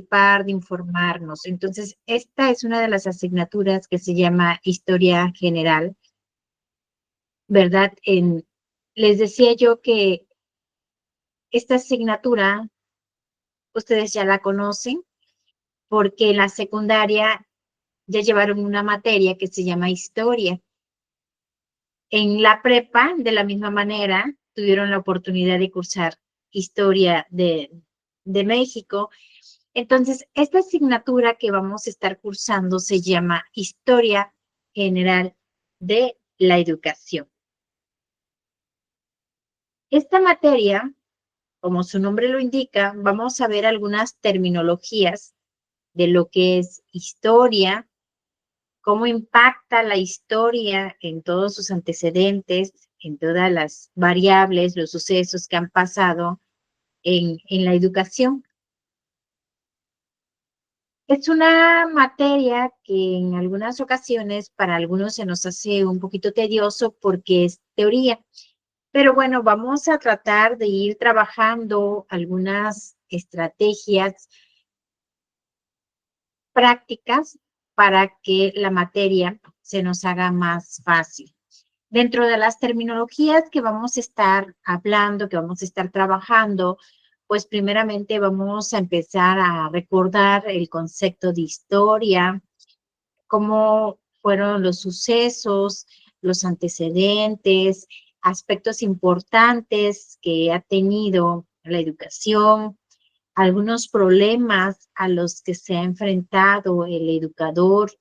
participar, de informarnos. Entonces, esta es una de las asignaturas que se llama Historia General, ¿verdad? Les decía yo que esta asignatura ustedes ya la conocen porque en la secundaria ya llevaron una materia que se llama Historia. En la prepa, de la misma manera, tuvieron la oportunidad de cursar Historia de México. Entonces, esta asignatura que vamos a estar cursando se llama Historia General de la Educación. Esta materia, como su nombre lo indica, vamos a ver algunas terminologías de lo que es historia, cómo impacta la historia en todos sus antecedentes, en todas las variables, los sucesos que han pasado en la educación. Es una materia que en algunas ocasiones para algunos se nos hace un poquito tedioso porque es teoría, pero bueno, vamos a tratar de ir trabajando algunas estrategias prácticas para que la materia se nos haga más fácil. Dentro de las terminologías que vamos a estar hablando, que vamos a estar trabajando, pues primeramente vamos a empezar a recordar el concepto de historia, cómo fueron los sucesos, los antecedentes, aspectos importantes que ha tenido la educación, algunos problemas a los que se ha enfrentado el educador.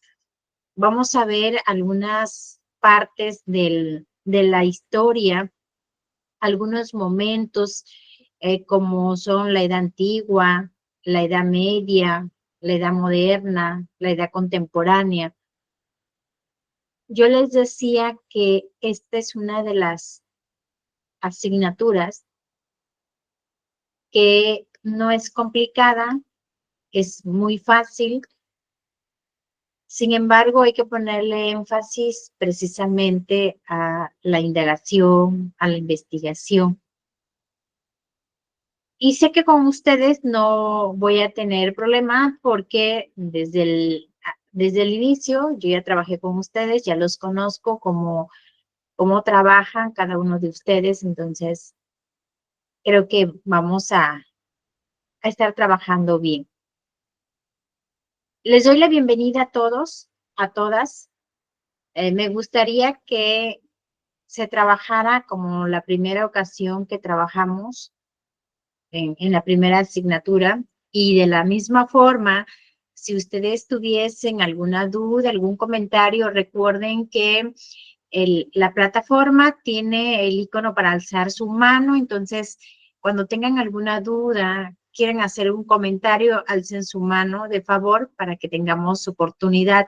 Vamos a ver algunas partes de la historia, algunos momentos como son la edad antigua, la edad media, la edad moderna, la edad contemporánea. Yo les decía que esta es una de las asignaturas que no es complicada, es muy fácil. Sin embargo, hay que ponerle énfasis precisamente a la indagación, a la investigación. Y sé que con ustedes no voy a tener problemas porque desde el inicio yo ya trabajé con ustedes, ya los conozco cómo trabajan cada uno de ustedes, entonces creo que vamos a estar trabajando bien. Les doy la bienvenida a todos, a todas. Me gustaría que se trabajara como la primera ocasión que trabajamos en la primera asignatura y de la misma forma, si ustedes tuviesen alguna duda, algún comentario, recuerden que la plataforma tiene el icono para alzar su mano, entonces cuando tengan alguna duda, quieren hacer un comentario, alcen su mano de favor para que tengamos oportunidad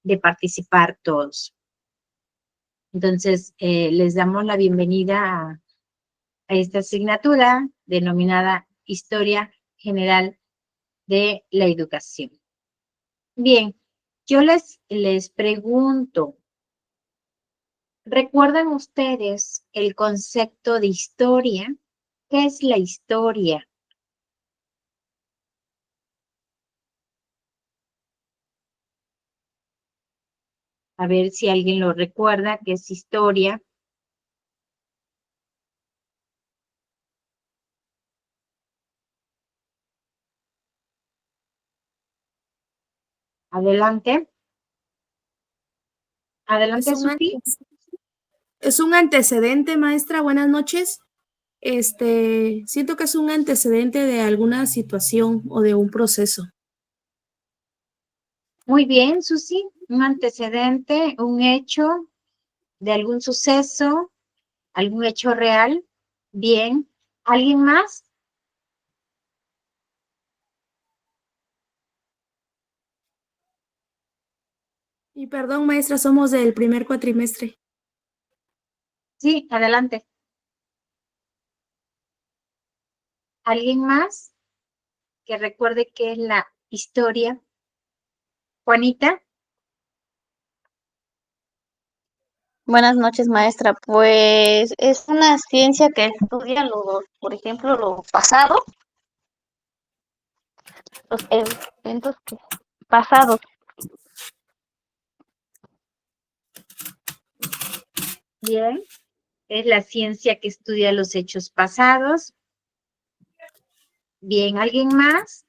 de participar todos. Entonces, les damos la bienvenida a esta asignatura denominada Historia General de la Educación. Bien, yo les pregunto, ¿recuerdan ustedes el concepto de historia? ¿Qué es la historia? A ver si alguien lo recuerda, ¿qué es historia? Adelante. Adelante, Sufi. Es un antecedente, maestra. Buenas noches. Siento que es un antecedente de alguna situación o de un proceso. Muy bien, Susi. Un antecedente, un hecho de algún suceso, algún hecho real. Bien. ¿Alguien más? Y perdón, maestra, somos del primer cuatrimestre. Sí, adelante. ¿Alguien más que recuerde qué es la historia? Juanita. Buenas noches, maestra. Pues es una ciencia que estudia por ejemplo, lo pasado. los eventos pasados. Bien, es la ciencia que estudia los hechos pasados. Bien, ¿alguien más?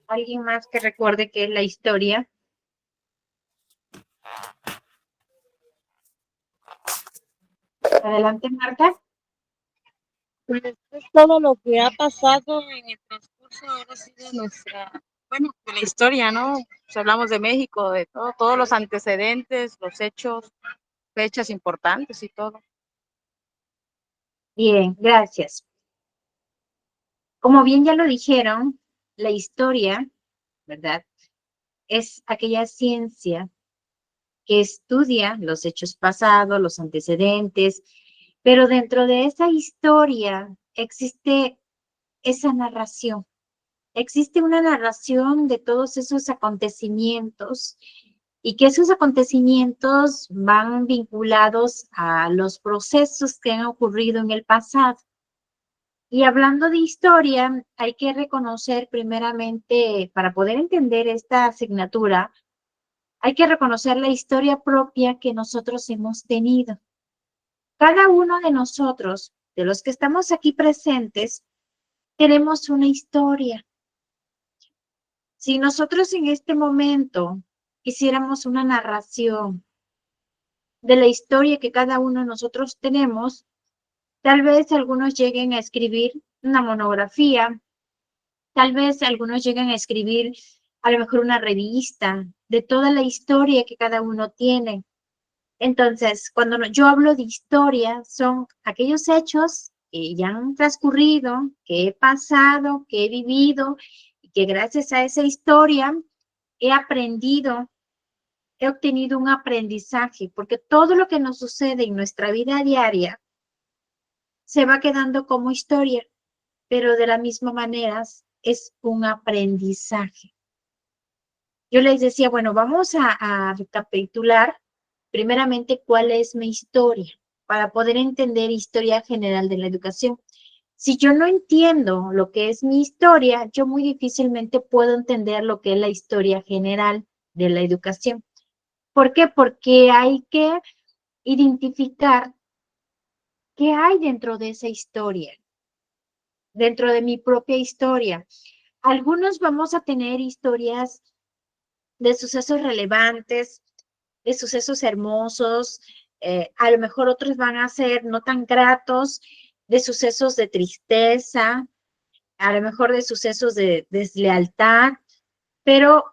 ¿Alguien más que recuerde qué es la historia? Adelante, Marta. Pues es todo lo que ha pasado en el transcurso ahora sí de de la historia, ¿no? Pues hablamos de México, de todo, todos los antecedentes, los hechos, fechas importantes y todo. Bien, gracias. Como bien ya lo dijeron, la historia, ¿verdad? Es aquella ciencia que estudia los hechos pasados, los antecedentes, pero dentro de esa historia existe esa narración. Existe una narración de todos esos acontecimientos y que esos acontecimientos van vinculados a los procesos que han ocurrido en el pasado. Y hablando de historia, hay que reconocer primeramente, para poder entender esta asignatura, hay que reconocer la historia propia que nosotros hemos tenido. Cada uno de nosotros, de los que estamos aquí presentes, tenemos una historia. Si nosotros en este momento hiciéramos una narración de la historia que cada uno de nosotros tenemos, tal vez algunos lleguen a escribir una monografía, tal vez algunos lleguen a escribir a lo mejor una revista de toda la historia que cada uno tiene. Entonces, cuando yo hablo de historia, son aquellos hechos que ya han transcurrido, que he pasado, que he vivido, y que gracias a esa historia he aprendido, he obtenido un aprendizaje, porque todo lo que nos sucede en nuestra vida diaria se va quedando como historia, pero de la misma manera es un aprendizaje. Yo les decía, bueno, vamos a recapitular primeramente cuál es mi historia, para poder entender historia general de la educación. Si yo no entiendo lo que es mi historia, yo muy difícilmente puedo entender lo que es la historia general de la educación. ¿Por qué? Porque hay que identificar qué hay dentro de esa historia, dentro de mi propia historia. Algunos vamos a tener historias de sucesos relevantes, de sucesos hermosos, a lo mejor otros van a ser no tan gratos, de sucesos de tristeza, a lo mejor de sucesos de deslealtad, pero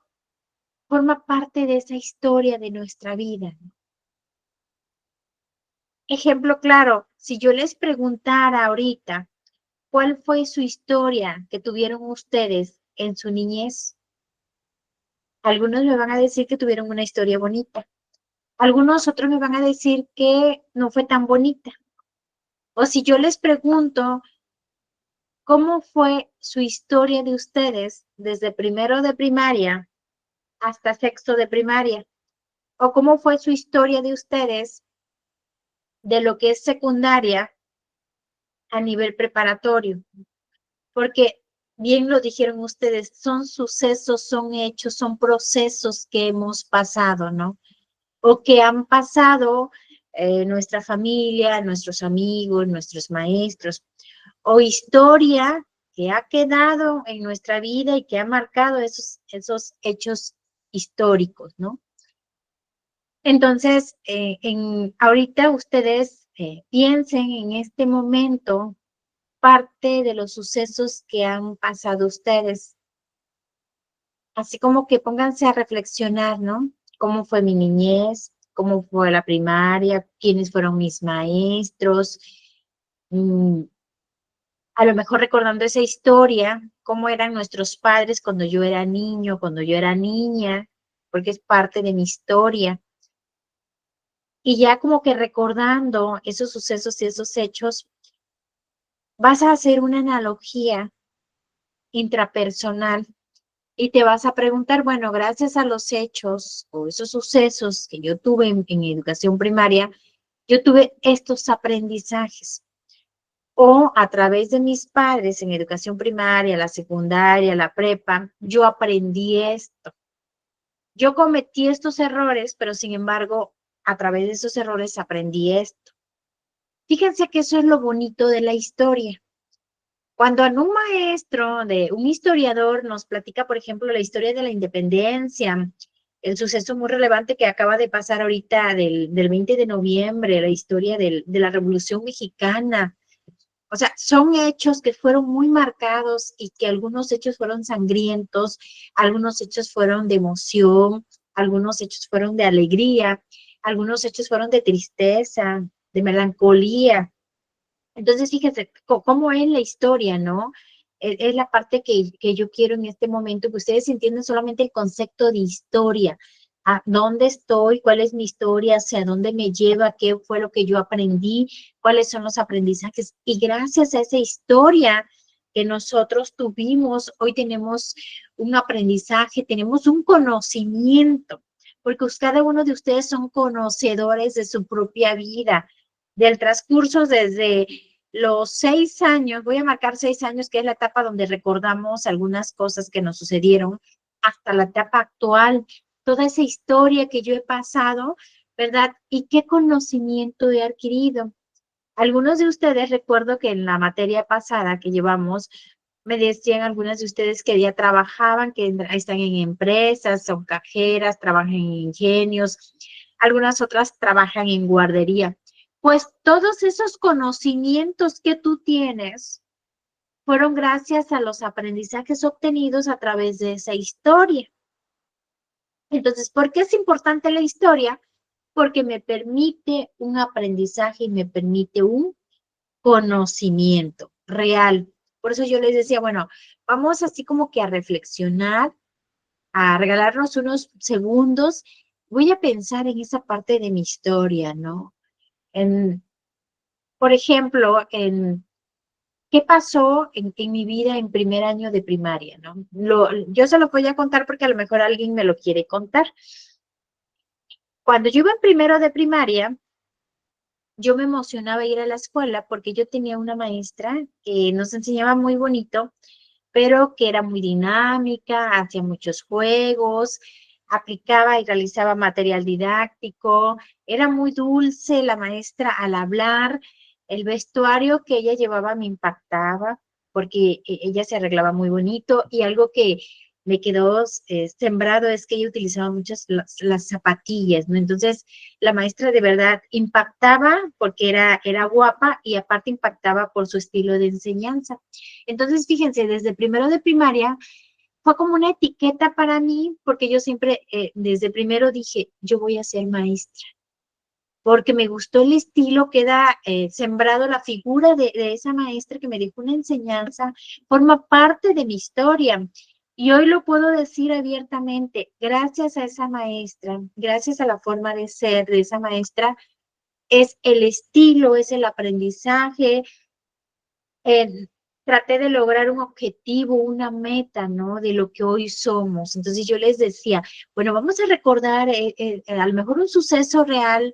forma parte de esa historia de nuestra vida. Ejemplo claro, si yo les preguntara ahorita, ¿cuál fue su historia que tuvieron ustedes en su niñez? Algunos me van a decir que tuvieron una historia bonita. Algunos otros me van a decir que no fue tan bonita. O si yo les pregunto, ¿cómo fue su historia de ustedes desde primero de primaria hasta sexto de primaria? ¿O cómo fue su historia de ustedes de lo que es secundaria a nivel preparatorio? Porque bien lo dijeron ustedes, son sucesos, son hechos, son procesos que hemos pasado, ¿no? O que han pasado nuestra familia, nuestros amigos, nuestros maestros, o historia que ha quedado en nuestra vida y que ha marcado esos hechos históricos, ¿no? Entonces, ahorita ustedes piensen en este momento parte de los sucesos que han pasado ustedes, así como que pónganse a reflexionar, ¿no? ¿Cómo fue mi niñez? ¿Cómo fue la primaria? ¿Quiénes fueron mis maestros? Mm, a lo mejor recordando esa historia, cómo eran nuestros padres cuando yo era niño, cuando yo era niña, porque es parte de mi historia. Y ya como que recordando esos sucesos y esos hechos, vas a hacer una analogía intrapersonal Y te vas a preguntar, bueno, gracias a los hechos o esos sucesos que yo tuve en educación primaria, yo tuve estos aprendizajes. O a través de mis padres en educación primaria, la secundaria, la prepa, yo aprendí esto. Yo cometí estos errores, pero sin embargo, a través de esos errores aprendí esto. Fíjense que eso es lo bonito de la historia. Cuando un maestro, un historiador nos platica, por ejemplo, la historia de la independencia, el suceso muy relevante que acaba de pasar ahorita del 20 de noviembre, la historia de la Revolución Mexicana. O sea, son hechos que fueron muy marcados y que algunos hechos fueron sangrientos, algunos hechos fueron de emoción, algunos hechos fueron de alegría, algunos hechos fueron de tristeza, de melancolía. Entonces, fíjense cómo es la historia, ¿no? Es la parte que yo quiero en este momento, que ustedes entiendan solamente el concepto de historia. ¿A dónde estoy? ¿Cuál es mi historia? ¿Hacia dónde me lleva? ¿Qué fue lo que yo aprendí? ¿Cuáles son los aprendizajes? Y gracias a esa historia que nosotros tuvimos, hoy tenemos un aprendizaje, tenemos un conocimiento, porque cada uno de ustedes son conocedores de su propia vida, del transcurso desde los 6 años, voy a marcar 6 años, que es la etapa donde recordamos algunas cosas que nos sucedieron, hasta la etapa actual, toda esa historia que yo he pasado, ¿verdad? Y qué conocimiento he adquirido. Algunos de ustedes, recuerdo que en la materia pasada que llevamos, me decían algunas de ustedes que ya trabajaban, que están en empresas, son cajeras, trabajan en ingenios, algunas otras trabajan en guardería. Pues todos esos conocimientos que tú tienes fueron gracias a los aprendizajes obtenidos a través de esa historia. Entonces, ¿por qué es importante la historia? Porque me permite un aprendizaje y me permite un conocimiento real. Por eso yo les decía, bueno, vamos así como que a reflexionar, a regalarnos unos segundos. Voy a pensar en esa parte de mi historia, ¿no? Por ejemplo, qué pasó en mi vida en primer año de primaria, ¿no? Yo se lo voy a contar porque a lo mejor alguien me lo quiere contar. Cuando yo iba en primero de primaria, yo me emocionaba ir a la escuela porque yo tenía una maestra que nos enseñaba muy bonito, pero que era muy dinámica, hacía muchos juegos, aplicaba y realizaba material didáctico, era muy dulce la maestra al hablar, el vestuario que ella llevaba me impactaba porque ella se arreglaba muy bonito y algo que me quedó sembrado es que ella utilizaba muchas las zapatillas, ¿no? Entonces, la maestra de verdad impactaba porque era guapa y aparte impactaba por su estilo de enseñanza. Entonces, fíjense, desde primero de primaria fue como una etiqueta para mí, porque yo siempre, desde primero dije, yo voy a ser maestra, porque me gustó el estilo, queda sembrado la figura de esa maestra que me dejó una enseñanza, forma parte de mi historia. Y hoy lo puedo decir abiertamente, gracias a esa maestra, gracias a la forma de ser de esa maestra, es el estilo, es el aprendizaje, eh, traté de lograr un objetivo, una meta, ¿no? De lo que hoy somos. Entonces yo les decía, bueno, vamos a recordar a lo mejor un suceso real,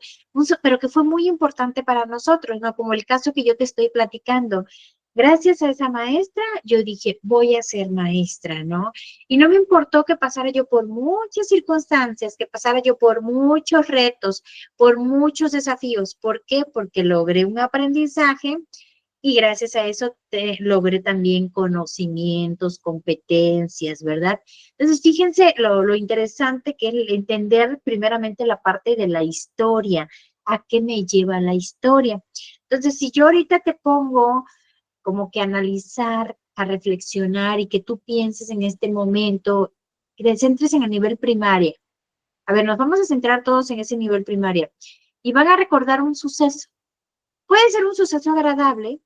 pero que fue muy importante para nosotros, ¿no? Como el caso que yo te estoy platicando. Gracias a esa maestra, yo dije, voy a ser maestra, ¿no? Y no me importó que pasara yo por muchas circunstancias, que pasara yo por muchos retos, por muchos desafíos. ¿Por qué? Porque logré un aprendizaje y gracias a eso logré también conocimientos, competencias, ¿verdad? Entonces, fíjense lo interesante que es entender primeramente la parte de la historia, a qué me lleva la historia. Entonces, si yo ahorita te pongo como que a analizar, a reflexionar y que tú pienses en este momento, que te centres en el nivel primaria. A ver, nos vamos a centrar todos en ese nivel primaria y van a recordar un suceso. Puede ser un suceso agradable,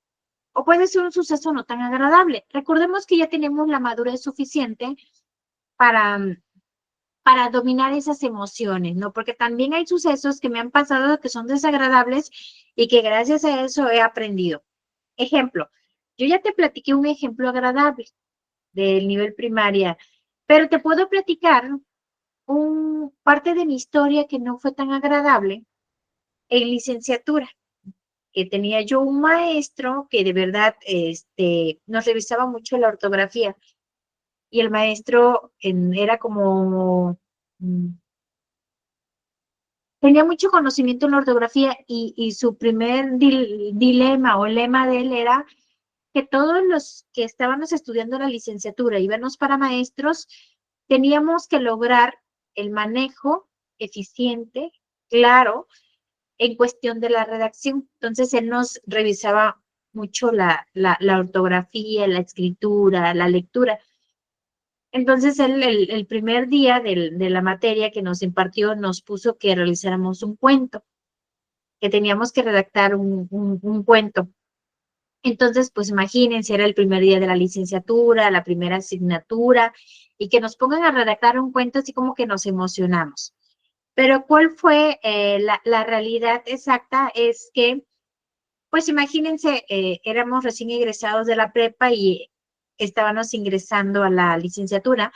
o puede ser un suceso no tan agradable. Recordemos que ya tenemos la madurez suficiente para, para dominar esas emociones, ¿no? Porque también hay sucesos que me han pasado que son desagradables y que gracias a eso he aprendido. Ejemplo, yo ya te platiqué un ejemplo agradable del nivel primaria. Pero te puedo platicar parte de mi historia que no fue tan agradable en licenciatura, que tenía yo un maestro que de verdad nos revisaba mucho la ortografía y el maestro era como, tenía mucho conocimiento en la ortografía y su primer dilema o lema de él era que todos los que estábamos estudiando la licenciatura, íbamos para maestros, teníamos que lograr el manejo eficiente, claro, en cuestión de la redacción. Entonces, él nos revisaba mucho la ortografía, la escritura, la lectura. Entonces, él, el primer día de la materia que nos impartió, nos puso que realizáramos un cuento, que teníamos que redactar un cuento. Entonces, pues imagínense, era el primer día de la licenciatura, la primera asignatura, y que nos pongan a redactar un cuento así como que nos emocionamos. Pero ¿cuál fue la realidad exacta? Es que, pues imagínense, éramos recién egresados de la prepa y estábamos ingresando a la licenciatura.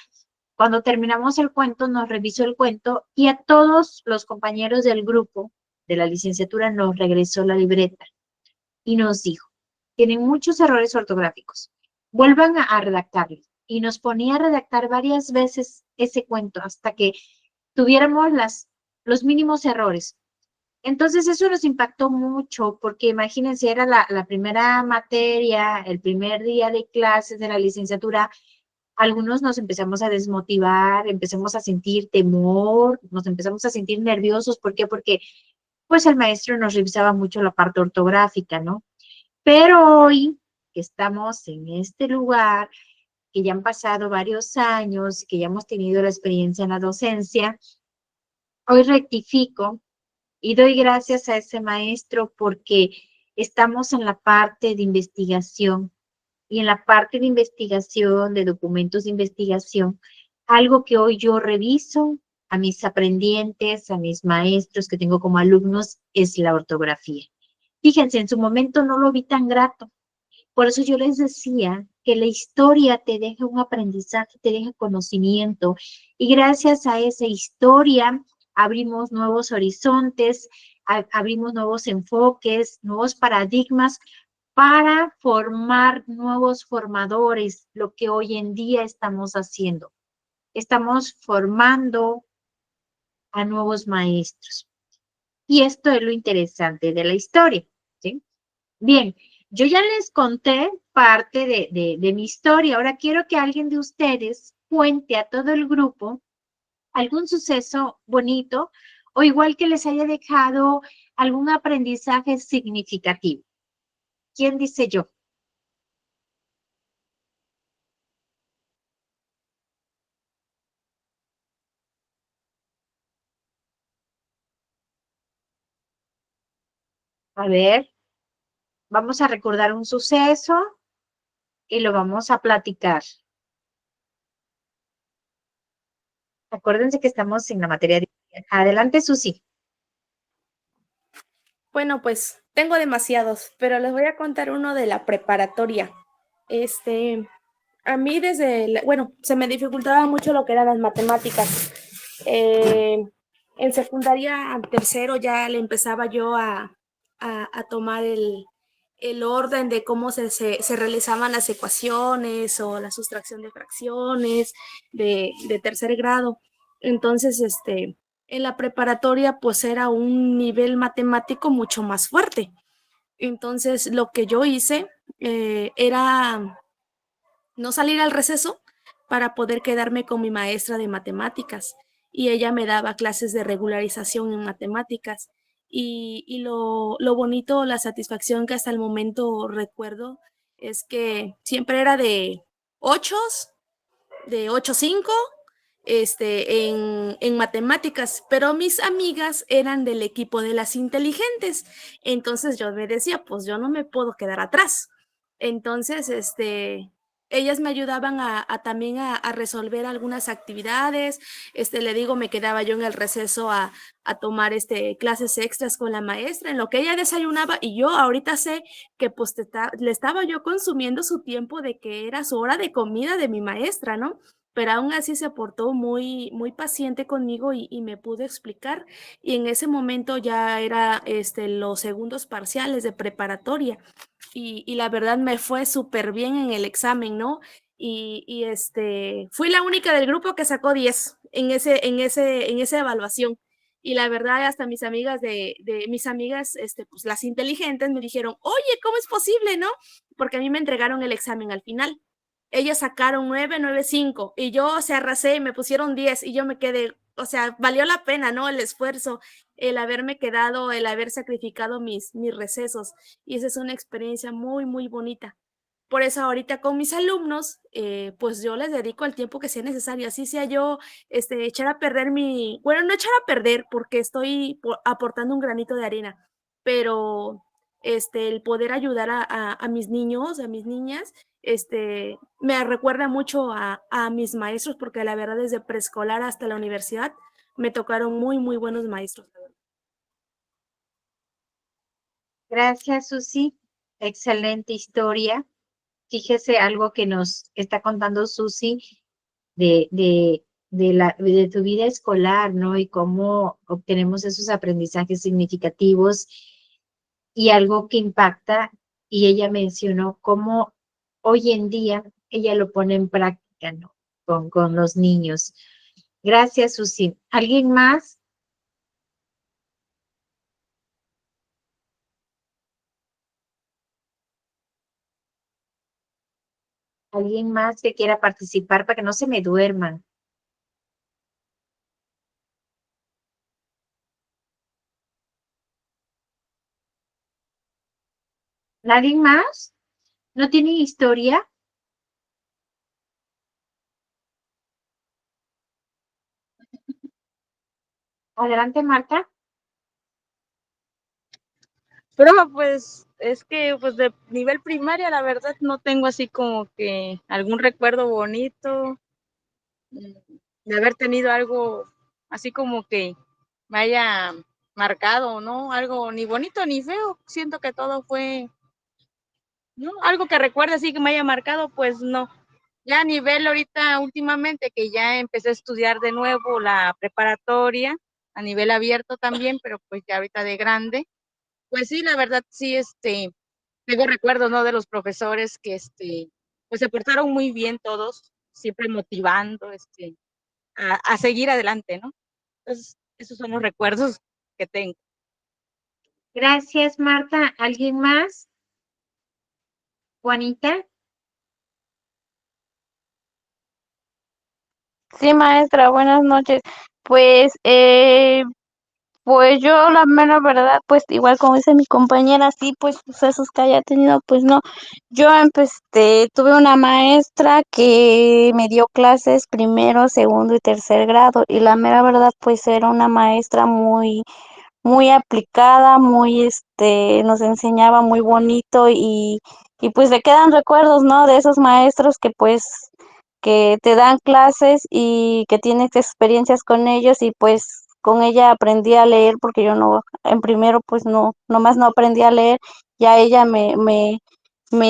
Cuando terminamos el cuento, nos revisó el cuento y a todos los compañeros del grupo de la licenciatura nos regresó la libreta y nos dijo, tienen muchos errores ortográficos, vuelvan a redactarlo. Y nos ponía a redactar varias veces ese cuento hasta que tuviéramos los mínimos errores. Entonces eso nos impactó mucho porque imagínense, era la primera materia, el primer día de clases de la licenciatura. Algunos nos empezamos a desmotivar, empezamos a sentir temor, nos empezamos a sentir nerviosos. ¿Por qué? Porque pues el maestro nos revisaba mucho la parte ortográfica, ¿no? Pero hoy que estamos en este lugar, que ya han pasado varios años, que ya hemos tenido la experiencia en la docencia, hoy rectifico y doy gracias a ese maestro porque estamos en la parte de investigación y en la parte de investigación, de documentos de investigación, algo que hoy yo reviso a mis aprendientes, a mis maestros que tengo como alumnos, es la ortografía. Fíjense, en su momento no lo vi tan grato. Por eso yo les decía que la historia te deja un aprendizaje, te deja conocimiento y gracias a esa historia abrimos nuevos horizontes, abrimos nuevos enfoques, nuevos paradigmas para formar nuevos formadores, lo que hoy en día estamos haciendo. Estamos formando a nuevos maestros. Y esto es lo interesante de la historia, ¿sí? Bien, yo ya les conté parte de mi historia. Ahora quiero que alguien de ustedes cuente a todo el grupo algún suceso bonito o igual que les haya dejado algún aprendizaje significativo. ¿Quién dice yo? A ver, vamos a recordar un suceso y lo vamos a platicar. Acuérdense que estamos en la materia de... Adelante, Susi. Bueno, pues tengo demasiados, pero les voy a contar uno de la preparatoria. A mí bueno, se me dificultaba mucho lo que eran las matemáticas. En secundaria, al tercero, ya le empezaba yo a tomar el orden de cómo se realizaban las ecuaciones o la sustracción de fracciones de tercer grado. Entonces, en la preparatoria, pues era un nivel matemático mucho más fuerte. Entonces, lo que yo hice era no salir al receso para poder quedarme con mi maestra de matemáticas y ella me daba clases de regularización en matemáticas y lo bonito, la satisfacción que hasta el momento recuerdo es que siempre era de 8, de 8.5 en matemáticas, pero mis amigas eran del equipo de las inteligentes. Entonces yo me decía, pues yo no me puedo quedar atrás. Entonces, ellas me ayudaban también a resolver algunas actividades. Le digo, me quedaba yo en el receso a tomar clases extras con la maestra, en lo que ella desayunaba, y yo ahorita sé que pues le estaba yo consumiendo su tiempo de que era su hora de comida de mi maestra, ¿no? pero aún así se portó muy, muy paciente conmigo y me pudo explicar. Y en ese momento ya era los segundos parciales de preparatoria y la verdad me fue súper bien en el examen, ¿no? Fui la única del grupo que sacó 10 en esa evaluación. Y la verdad, hasta mis amigas mis amigas, pues las inteligentes me dijeron, oye, ¿cómo es posible, no? Porque a mí me entregaron el examen al final. Ellas sacaron 9, 9, 5 y yo se arrasé y me pusieron 10 y yo me quedé, o sea, valió la pena, ¿no? El esfuerzo, el haberme quedado, el haber sacrificado mis recesos. Y esa es una experiencia muy, muy bonita. Por eso ahorita con mis alumnos, pues yo les dedico el tiempo que sea necesario, así sea yo echar a perder bueno, no echar a perder porque estoy aportando un granito de arena, pero el poder ayudar a mis niños, a mis niñas, me recuerda mucho a mis maestros porque la verdad desde preescolar hasta la universidad me tocaron muy, muy buenos maestros. Gracias, Susi. Excelente historia. Fíjese algo que nos está contando Susi de tu vida escolar, ¿no? Y cómo obtenemos esos aprendizajes significativos y algo que impacta, y ella mencionó cómo hoy en día ella lo pone en práctica, ¿no? Con los niños. Gracias, Susi. ¿Alguien más? ¿Alguien más que quiera participar para que no se me duerman? ¿Nadie más? ¿No tiene historia? Adelante, Marta. Pero pues es que pues de nivel primaria la verdad no tengo así como que algún recuerdo bonito de haber tenido algo así como que me haya marcado, ¿no? Algo ni bonito ni feo. Siento que todo fue, ¿no? Algo que recuerde así que me haya marcado, pues no. Ya a nivel ahorita últimamente que ya empecé a estudiar de nuevo la preparatoria, a nivel abierto también, pero pues ya ahorita de grande, pues sí, la verdad sí, tengo recuerdos, ¿no? De los profesores que, pues se portaron muy bien todos, siempre motivando, a seguir adelante, ¿no? Entonces, esos son los recuerdos que tengo. Gracias, Marta. ¿Alguien más? Juanita. Sí, maestra, buenas noches. Pues, pues yo la mera verdad, pues igual como dice mi compañera, sí, pues sucesos que haya tenido, pues no. Yo tuve una maestra que me dio clases primero, segundo y tercer grado, y la mera verdad, pues era una maestra muy aplicada, nos enseñaba muy bonito y pues le quedan recuerdos, ¿no? De esos maestros que pues que te dan clases y que tienes experiencias con ellos y pues con ella aprendí a leer porque yo no, en primero pues no, nomás no aprendí a leer, ya ella me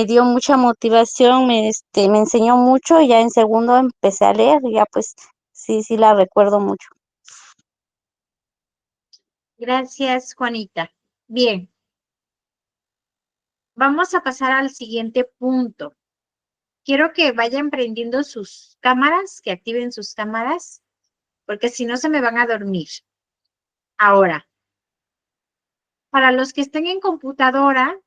dio mucha motivación, me enseñó mucho y ya en segundo empecé a leer, y ya pues sí la recuerdo mucho. Gracias, Juanita. Bien, vamos a pasar al siguiente punto. Quiero que vayan prendiendo sus cámaras, que activen sus cámaras, porque si no se me van a dormir. Ahora, para los que estén en computadora,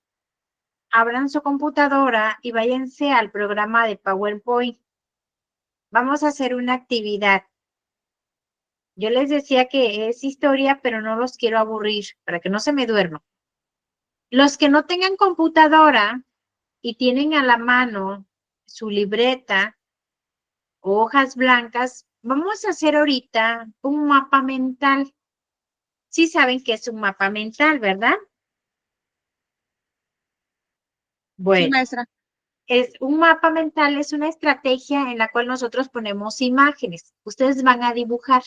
abran su computadora y váyanse al programa de PowerPoint. Vamos a hacer una actividad. Yo les decía que es historia, pero no los quiero aburrir para que no se me duerman. Los que no tengan computadora y tienen a la mano su libreta o hojas blancas, vamos a hacer ahorita un mapa mental. Sí saben que es un mapa mental, ¿verdad? Sí, Bueno, maestra. es un mapa mental, es una estrategia en la cual nosotros ponemos imágenes. Ustedes van a dibujar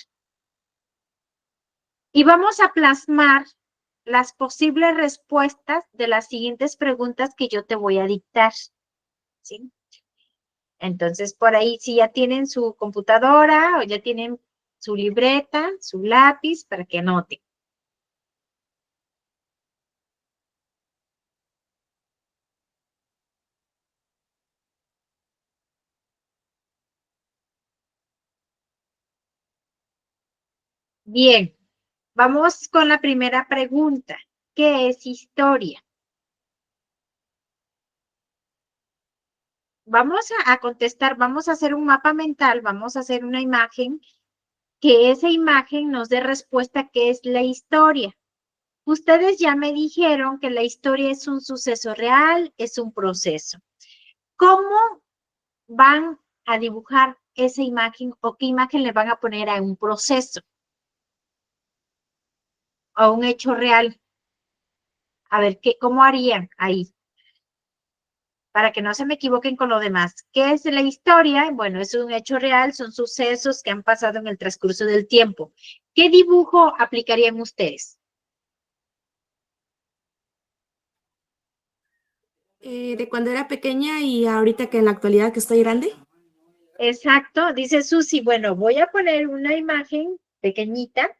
y vamos a plasmar las posibles respuestas de las siguientes preguntas que yo te voy a dictar. ¿Sí? Entonces, por ahí, si ya tienen su computadora o ya tienen su libreta, su lápiz, para que anoten. Bien, vamos con la primera pregunta. ¿Qué es historia? Vamos a contestar, vamos a hacer un mapa mental, vamos a hacer una imagen, que esa imagen nos dé respuesta a qué es la historia. Ustedes ya me dijeron que la historia es un suceso real, es un proceso. ¿Cómo van a dibujar esa imagen o qué imagen le van a poner a un proceso? A un hecho real. A ver, ¿cómo harían ahí? Para que no se me equivoquen con lo demás. ¿Qué es la historia? Bueno, es un hecho real, son sucesos que han pasado en el transcurso del tiempo. ¿Qué dibujo aplicarían ustedes? De cuando era pequeña y ahorita que en la actualidad que estoy grande. Exacto, dice Susi, bueno, voy a poner una imagen pequeñita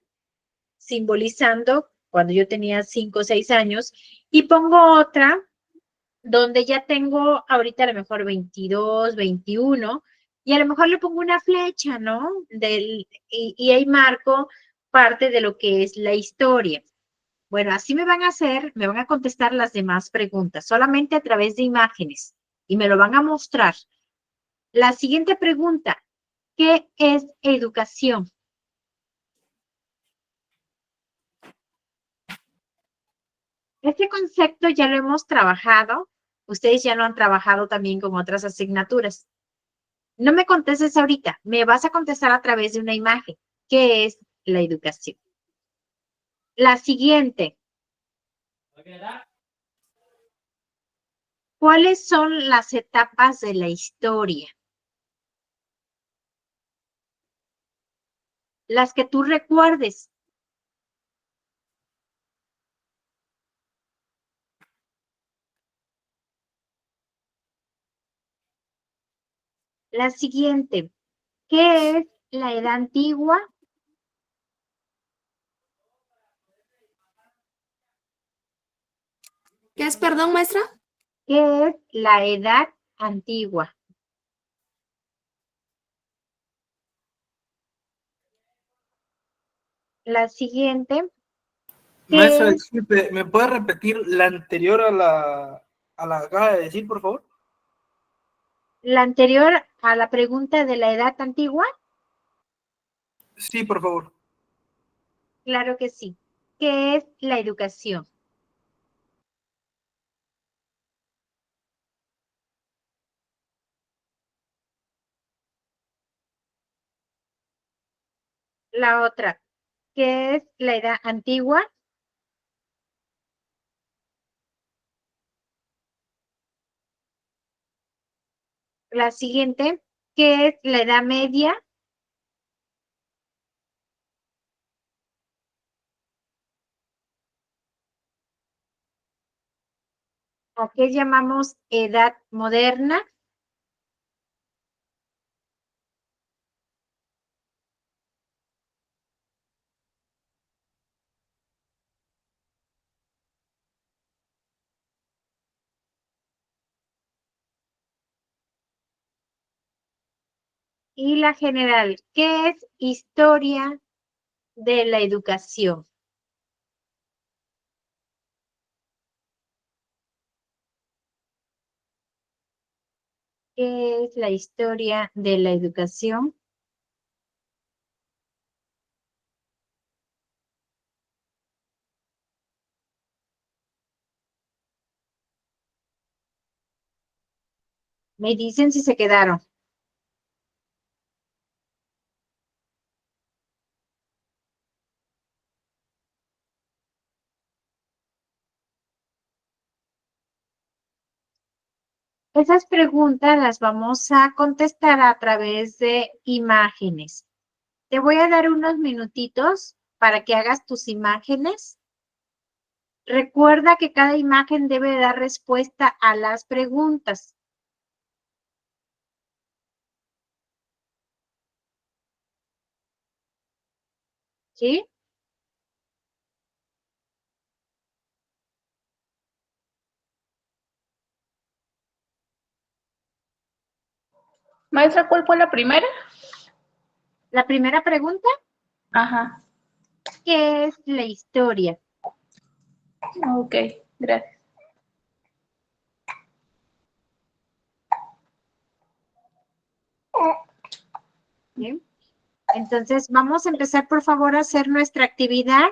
simbolizando cuando yo tenía 5 o 6 años y pongo otra donde ya tengo ahorita a lo mejor 22, 21 y a lo mejor le pongo una flecha, ¿no? Y ahí marco parte de lo que es la historia. Bueno, así me van a hacer, me van a contestar las demás preguntas, solamente a través de imágenes y me lo van a mostrar. La siguiente pregunta, ¿qué es educación? Este concepto ya lo hemos trabajado, ustedes ya lo han trabajado también con otras asignaturas. No me contestes ahorita, me vas a contestar a través de una imagen. ¿Qué es la educación? La siguiente. ¿Cuáles son las etapas de la historia? Las que tú recuerdes. La siguiente. ¿Qué es la edad antigua? ¿Qué es, perdón, maestra? ¿Qué es la edad antigua? La siguiente. Maestra, ¿Qué es disculpe, ¿me puede repetir la anterior a la que acaba de decir, por favor? la anterior a la pregunta de la edad antigua? Sí, por favor. Claro que sí. ¿Qué es la educación? La otra. ¿Qué es la edad antigua? La siguiente. ¿Qué es la edad media? ¿O qué llamamos edad moderna? Y la general. ¿Qué es historia de la educación? ¿Qué es la historia de la educación? Me dicen si se quedaron. Esas preguntas las vamos a contestar a través de imágenes. Te voy a dar unos minutitos para que hagas tus imágenes. Recuerda que cada imagen debe dar respuesta a las preguntas. ¿sí? Maestra, ¿cuál fue la primera? La primera pregunta, Ajá, ¿qué es la historia? ok, gracias. ¿Sí? Entonces, vamos a empezar, por favor, a hacer nuestra actividad.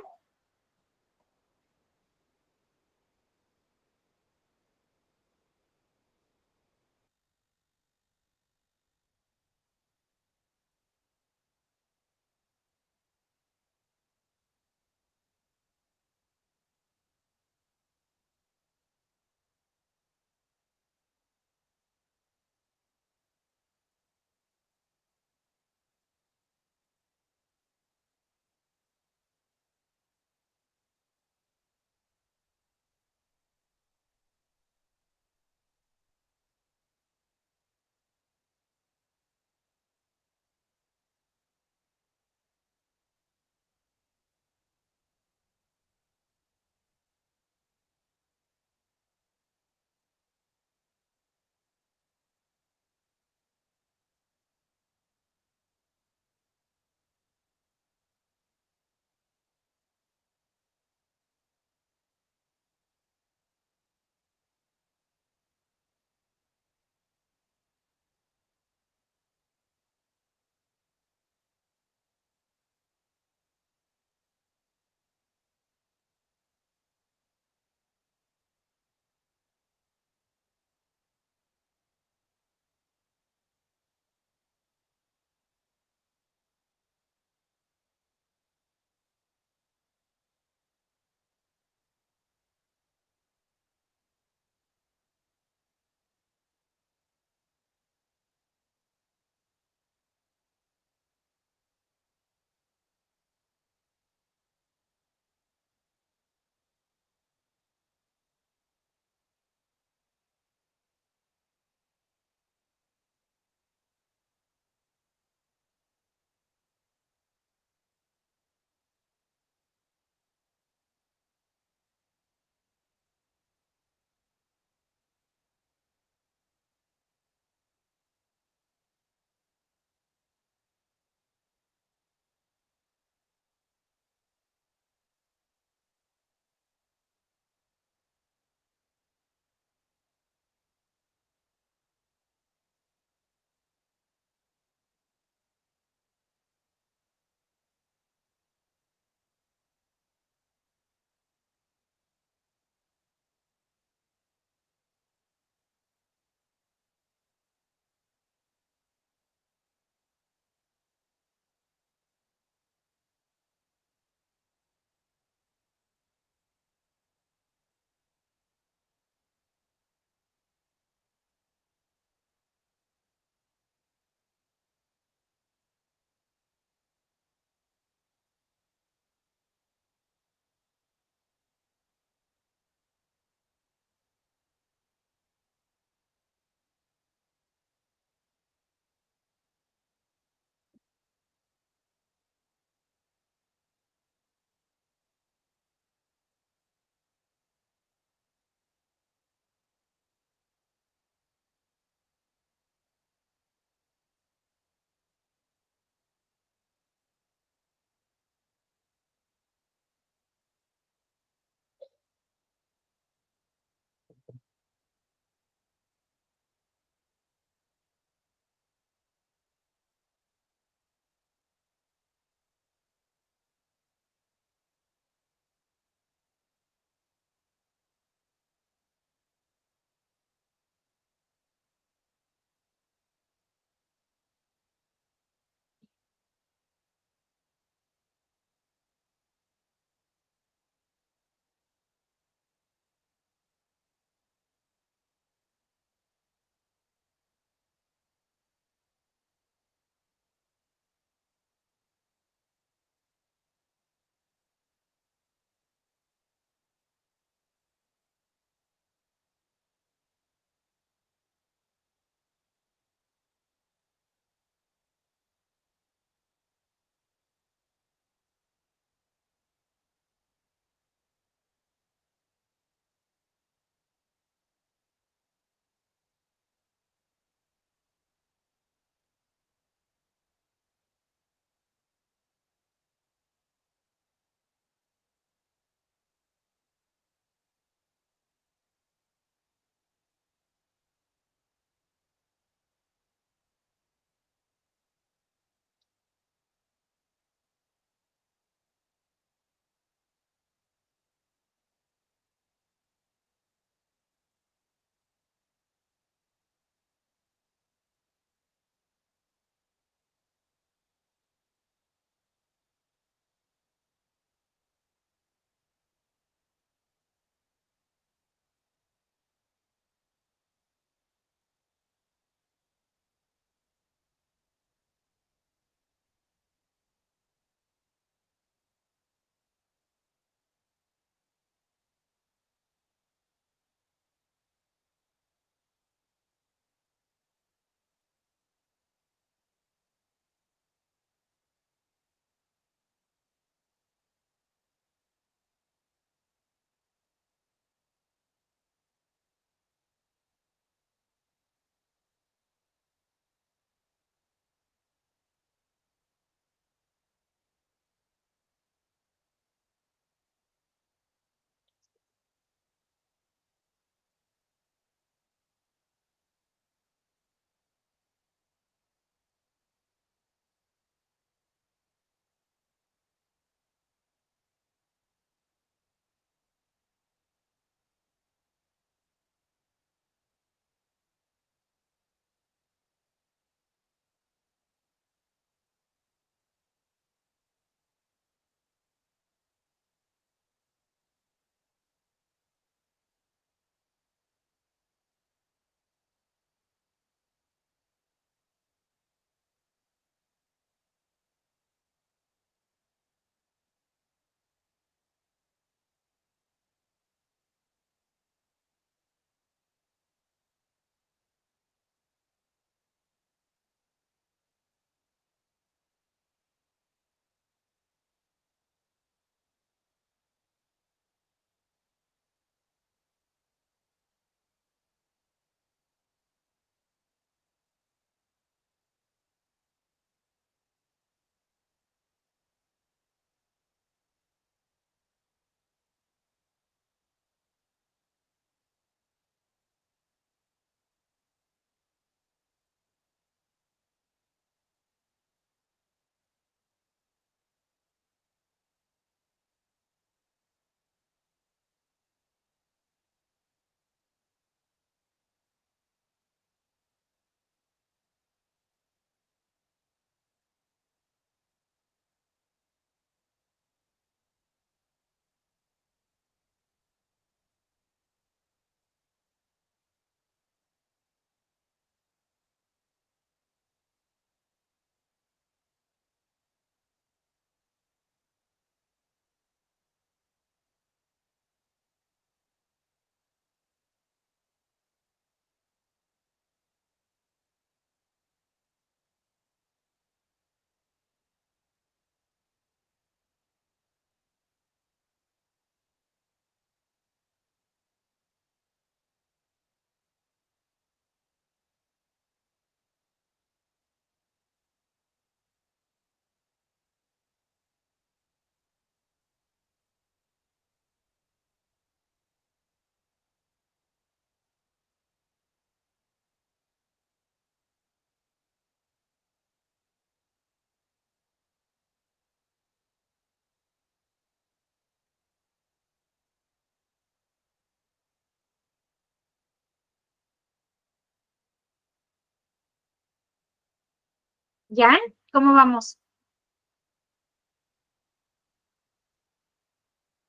¿Ya? ¿Cómo vamos?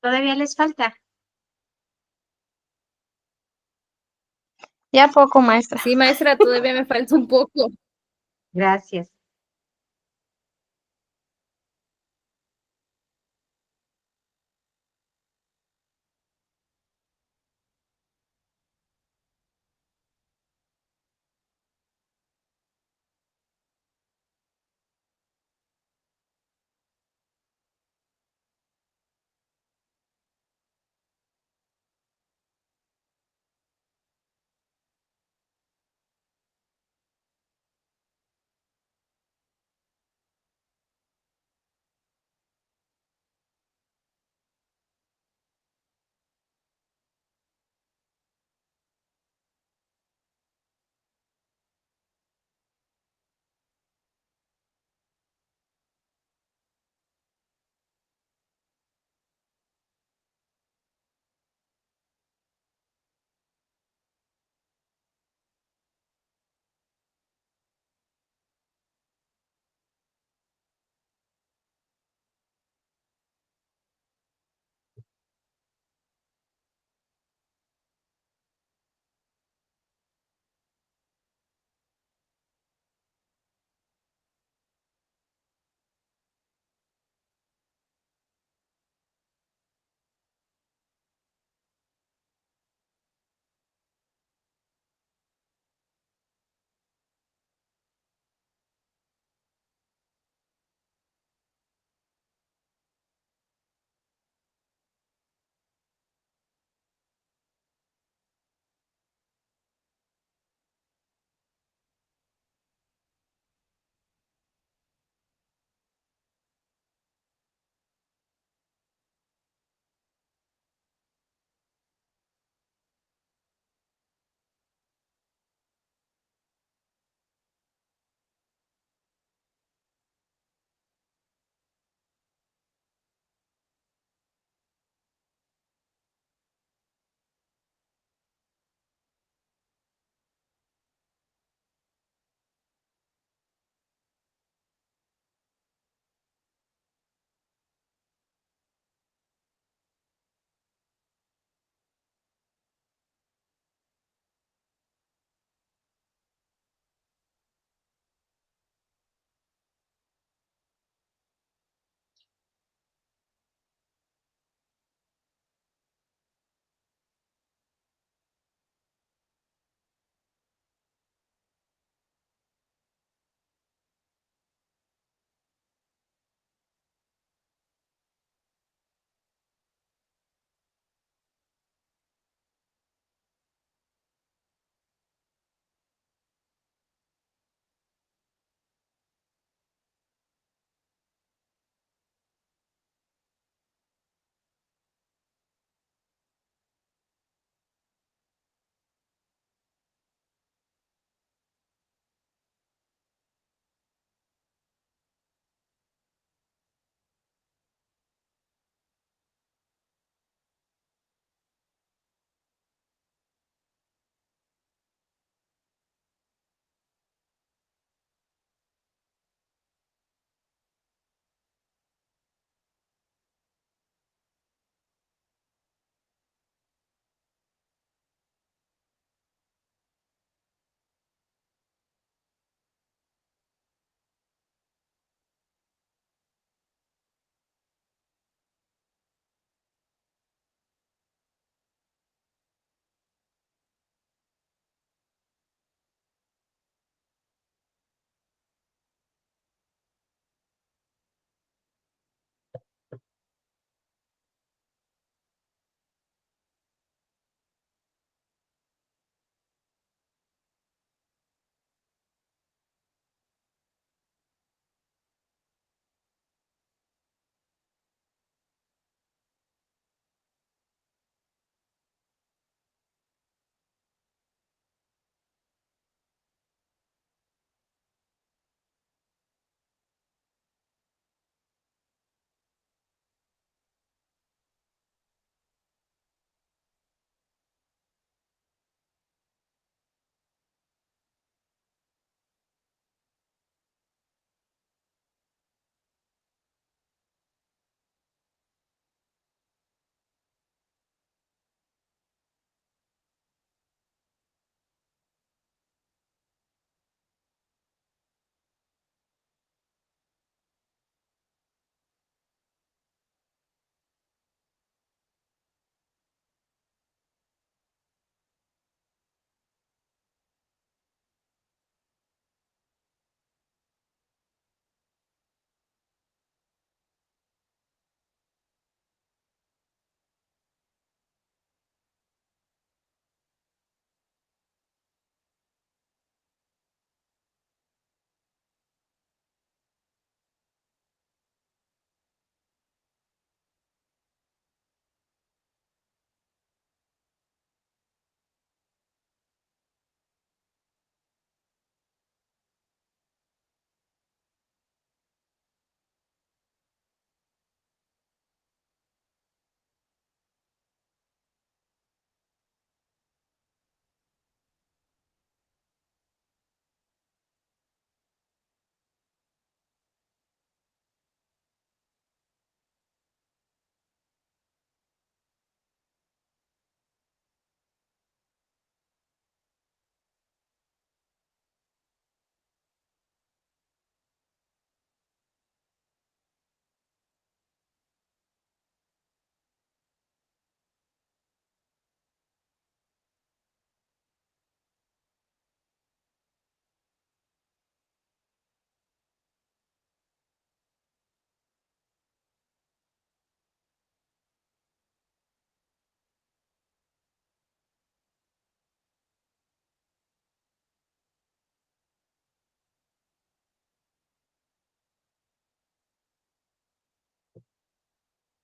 ¿Todavía les falta? Ya poco, maestra. Sí, maestra, todavía me falta un poco. Gracias.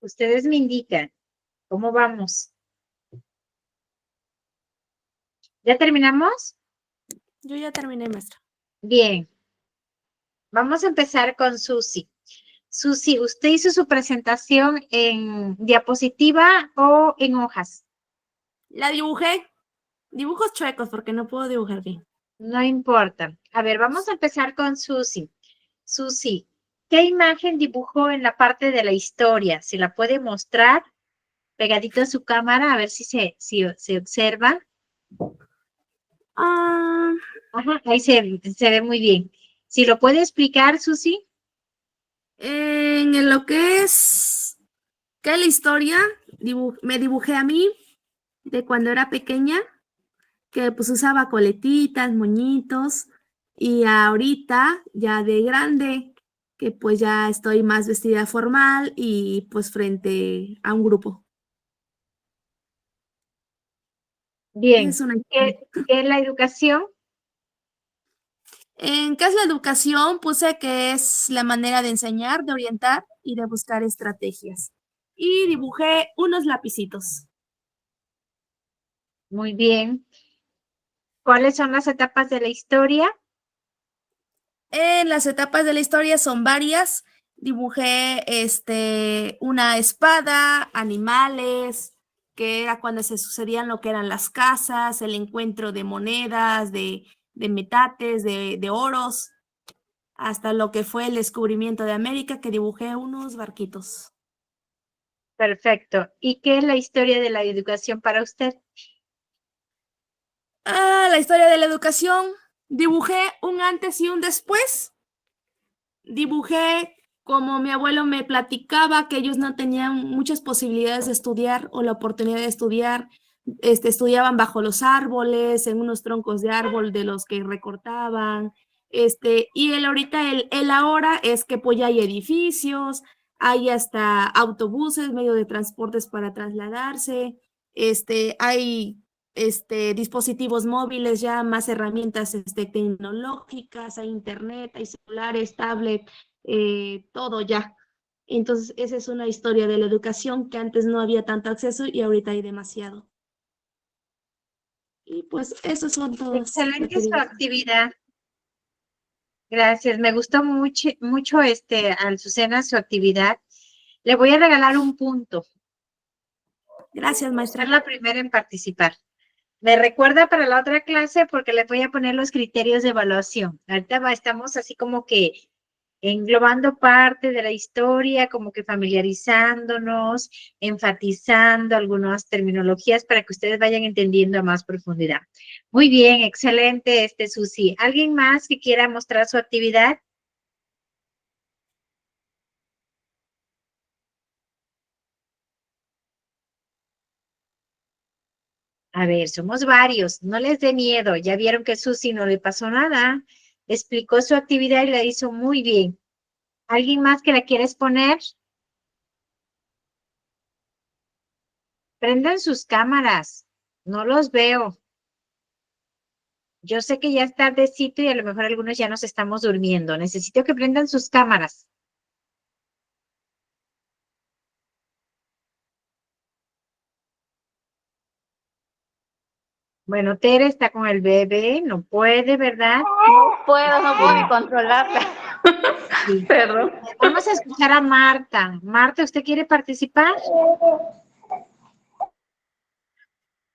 Ustedes me indican. ¿Cómo vamos? ¿Ya terminamos? Yo ya terminé, maestra. Bien. Vamos a empezar con Susi. Susi, ¿usted hizo su presentación en diapositiva o en hojas? La dibujé. Dibujos chuecos porque no puedo dibujar bien. No importa. A ver, vamos a empezar con Susi. Susi, ¿qué imagen dibujó en la parte de la historia? ¿Se la puede mostrar pegadito a su cámara? A ver si se observa. Ah, Ajá, ahí se ve muy bien. ¿Si lo puede explicar, Susi? en lo que es la historia, me dibujé a mí de cuando era pequeña, que pues usaba coletitas, moñitos, y ahorita ya de grande, que pues ya estoy más vestida formal y pues frente a un grupo. Esa Bien. es una ¿Qué es la educación? En qué es la educación, puse que es la manera de enseñar, de orientar y de buscar estrategias. Y dibujé unos lapicitos. Muy bien. ¿Cuáles son las etapas de la historia? En las etapas de la historia son varias. Dibujé una espada, animales, que era cuando se sucedían lo que eran las casas, el encuentro de monedas, de metates, de oros, hasta lo que fue el descubrimiento de América, que dibujé unos barquitos. Perfecto. ¿Y qué es la historia de la educación para usted? La historia de la educación. Dibujé un antes y un después. Dibujé como mi abuelo me platicaba que ellos no tenían muchas posibilidades de estudiar o la oportunidad de estudiar. Estudiaban bajo los árboles, en unos troncos de árbol de los que recortaban. Y el ahora es que pues ya hay edificios, hay hasta autobuses, medio de transportes para trasladarse, hay dispositivos móviles, ya más herramientas tecnológicas, hay internet, hay celulares, tablet, todo ya. Entonces, esa es una historia de la educación que antes no había tanto acceso y ahorita hay demasiado. Y pues, esos son todos. Excelente su actividad. Gracias. Me gustó mucho Alzucena, su actividad. Le voy a regalar un punto. Gracias, Ser maestra. la primera en participar. Me recuerda para la otra clase porque les voy a poner los criterios de evaluación. Ahorita estamos así como que englobando parte de la historia, como que familiarizándonos, enfatizando algunas terminologías para que ustedes vayan entendiendo a más profundidad. Muy bien, excelente, Susi. ¿Alguien más que quiera mostrar su actividad? A ver, somos varios, no les dé miedo. Ya vieron que Susi no le pasó nada. Explicó su actividad y la hizo muy bien. ¿Alguien más que la quiera exponer? Prendan sus cámaras. No los veo. Yo sé que ya es tardecito y a lo mejor algunos ya nos estamos durmiendo. Necesito que prendan sus cámaras. Bueno, Tere está con el bebé, no puede, ¿verdad? No puedo ni controlarla. Sí. Perdón. Vamos a escuchar a Marta. Marta, ¿usted quiere participar?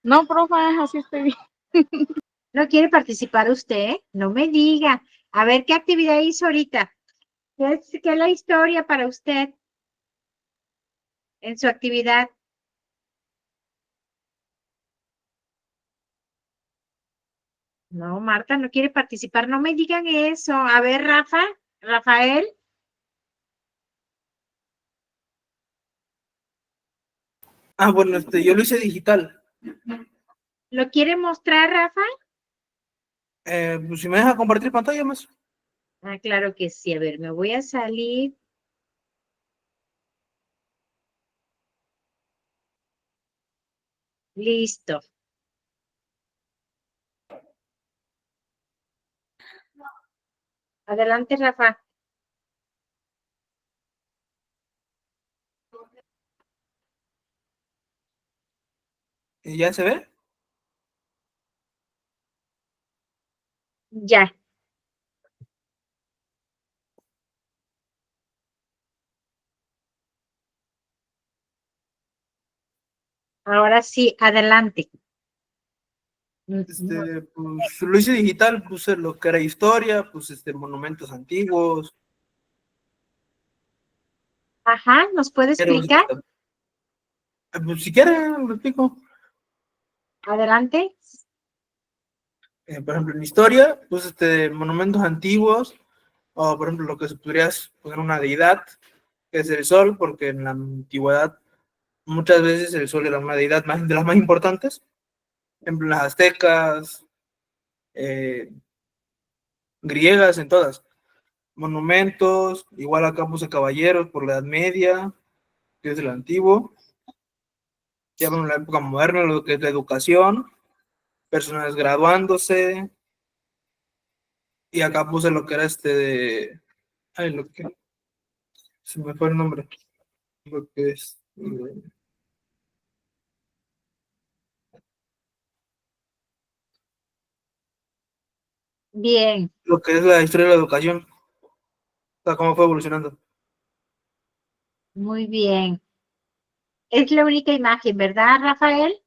No, profa, así estoy bien. ¿No quiere participar usted? No me diga. A ver, ¿qué actividad hizo ahorita? ¿Qué es la historia para usted en su actividad? No, Marta no quiere participar. No me digan eso. A ver, Rafael. Bueno, yo lo hice digital. ¿Lo quiere mostrar, Rafa? Pues si me deja compartir pantalla más. Ah, claro que sí. A ver, me voy a salir. Listo. Adelante, Rafa. ¿Ya se ve? Ya. Ahora sí, adelante. Pues lo hice digital, puse lo que era historia, pues monumentos antiguos. Ajá, ¿nos puede Pero, explicar? pues, si quieren, lo explico. Adelante. Por ejemplo, en historia, pues monumentos antiguos, o por ejemplo, lo que se podría poner una deidad, que es el sol, porque en la antigüedad muchas veces el sol era una deidad de las más importantes. Por ejemplo, en las aztecas, eh, griegas, en todas. Monumentos, igual acá puse caballeros por la Edad Media, que es el antiguo. Ya en la época moderna, lo que es la educación, personas graduándose, y acá puse lo que era ay, lo que se me fue el nombre, lo que es Bien, lo que es la historia de la educación, o sea, cómo fue evolucionando. muy bien. Es la única imagen, ¿verdad, Rafael?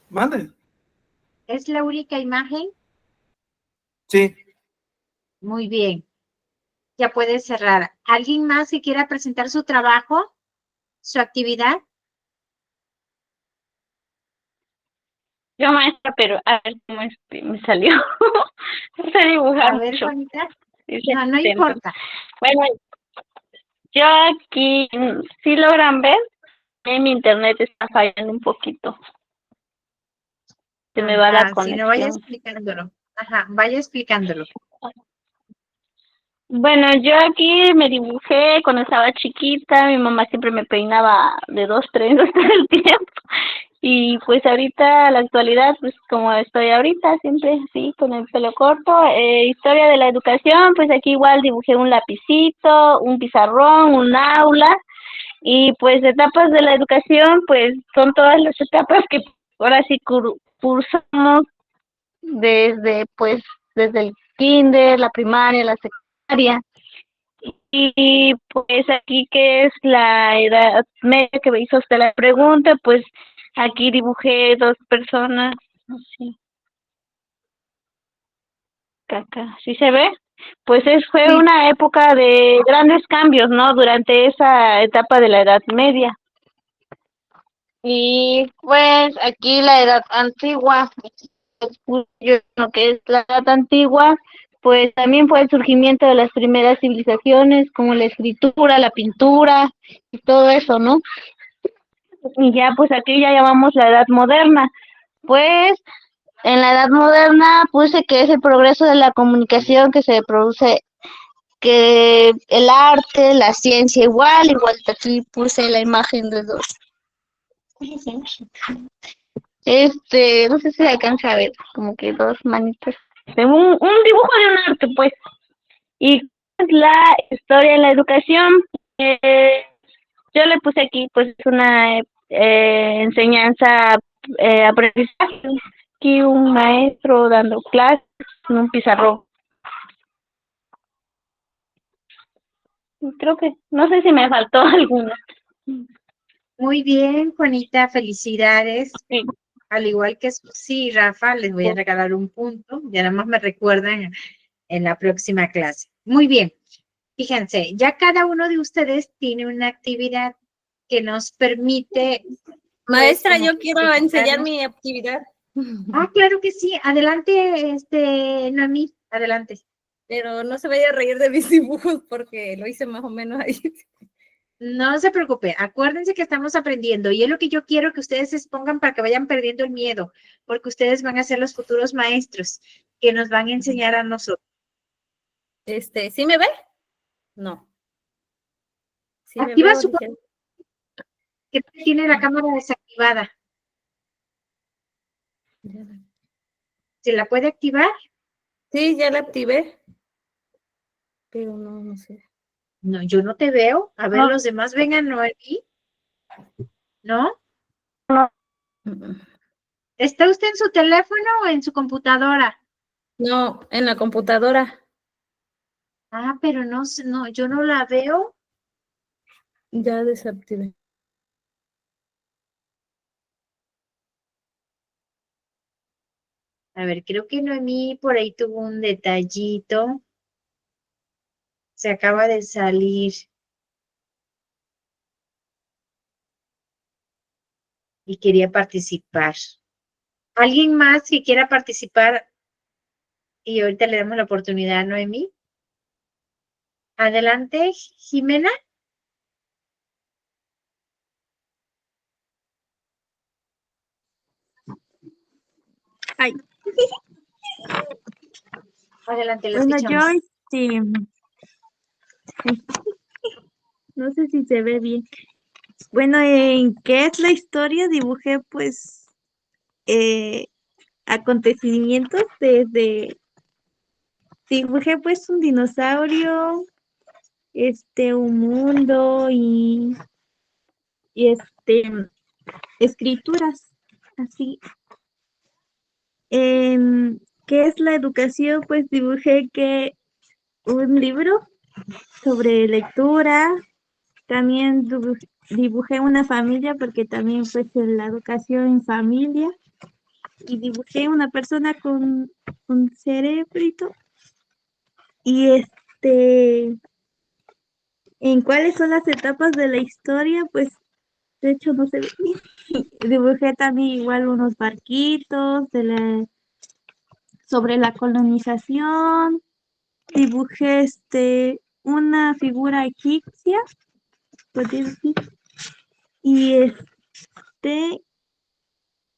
Mande. ¿Es la única imagen? Sí, Muy bien. Ya puede cerrar. ¿Alguien más que quiera presentar su trabajo, su actividad? Yo maestra, pero a ver cómo me salió. No sé dibujar A ver, mucho. Juanita. Sí, sí, No intento. importa. Bueno, yo aquí, si logran ver, mi internet está fallando un poquito. Se me va la Ajá, si no vaya conexión. explicándolo. Ajá, vaya explicándolo. Bueno, yo aquí me dibujé cuando estaba chiquita, mi mamá siempre me peinaba de 2 trenzas todo el tiempo. Y pues ahorita, a la actualidad, pues como estoy ahorita, siempre así, con el pelo corto. Historia de la educación, pues aquí igual dibujé un lapicito, un pizarrón, un aula. Y pues etapas de la educación, pues son todas las etapas que ahora sí cursamos desde el kinder, la primaria, la secundaria. Y pues aquí que es la edad media que me hizo usted la pregunta, pues aquí dibujé 2 personas, así, acá, ¿sí se ve? Pues fue Sí, una época de grandes cambios, ¿no? Durante esa etapa de la edad media. Y pues aquí la edad antigua, yo lo que es la edad antigua, pues también fue el surgimiento de las primeras civilizaciones, como la escritura, la pintura y todo eso, ¿no? Y ya pues aquí ya llamamos la edad moderna. Pues en la edad moderna puse que es el progreso de la comunicación que se produce, que el arte, la ciencia igual que aquí puse la imagen de dos. No sé si se alcanza a ver, como que 2 manitos. De un dibujo de un arte, pues. Y es la historia de la educación. Yo le puse aquí, pues, una enseñanza, aprendizaje. Aquí un maestro dando clases en un pizarrón. Creo que, no sé si me faltó alguna. muy bien, Juanita, felicidades. Sí. Al igual que sí, Rafa, les voy a regalar un punto. Ya nada más me recuerdan en la próxima clase. Muy bien. Fíjense, ya cada uno de ustedes tiene una actividad que nos permite, pues, Maestra, como yo quiero enseñar platicarnos. mi actividad, Ah, claro que sí. Adelante, Noemí, adelante. pero no se vaya a reír de mis dibujos porque lo hice más o menos ahí. No se preocupe, acuérdense que estamos aprendiendo y es lo que yo quiero que ustedes se expongan para que vayan perdiendo el miedo, porque ustedes van a ser los futuros maestros que nos van a enseñar a nosotros. ¿Sí me ve? No. ¿Sí me Activa veo, su licenciada? que tiene la cámara desactivada. ¿Se la puede activar? Sí, ya la activé, pero no sé. No, yo no te veo. A ver, No, los demás vengan, Noemí. ¿No? ¿Está usted en su teléfono o en su computadora? No, en la computadora. Ah, pero no, no, yo no la veo. Ya desactivé. A ver, creo que Noemí por ahí tuvo un detallito. Se acaba de salir y quería participar. ¿Alguien más que quiera participar? Y ahorita le damos la oportunidad a Noemí. Adelante, Jimena. Ay, Adelante, la bueno, yo, escuchamos. no sé si se ve bien. Bueno, en qué es la historia, dibujé pues eh, acontecimientos dibujé pues un dinosaurio, un mundo y escrituras, así. ¿Qué es la educación? Pues dibujé que un libro sobre lectura, también dibujé una familia porque también pues en la educación en familia y dibujé una persona con un cerebrito y en cuáles son las etapas de la historia, pues de hecho no sé. Dibujé también igual unos barquitos sobre la colonización, dibujé una figura egipcia, podría decir, y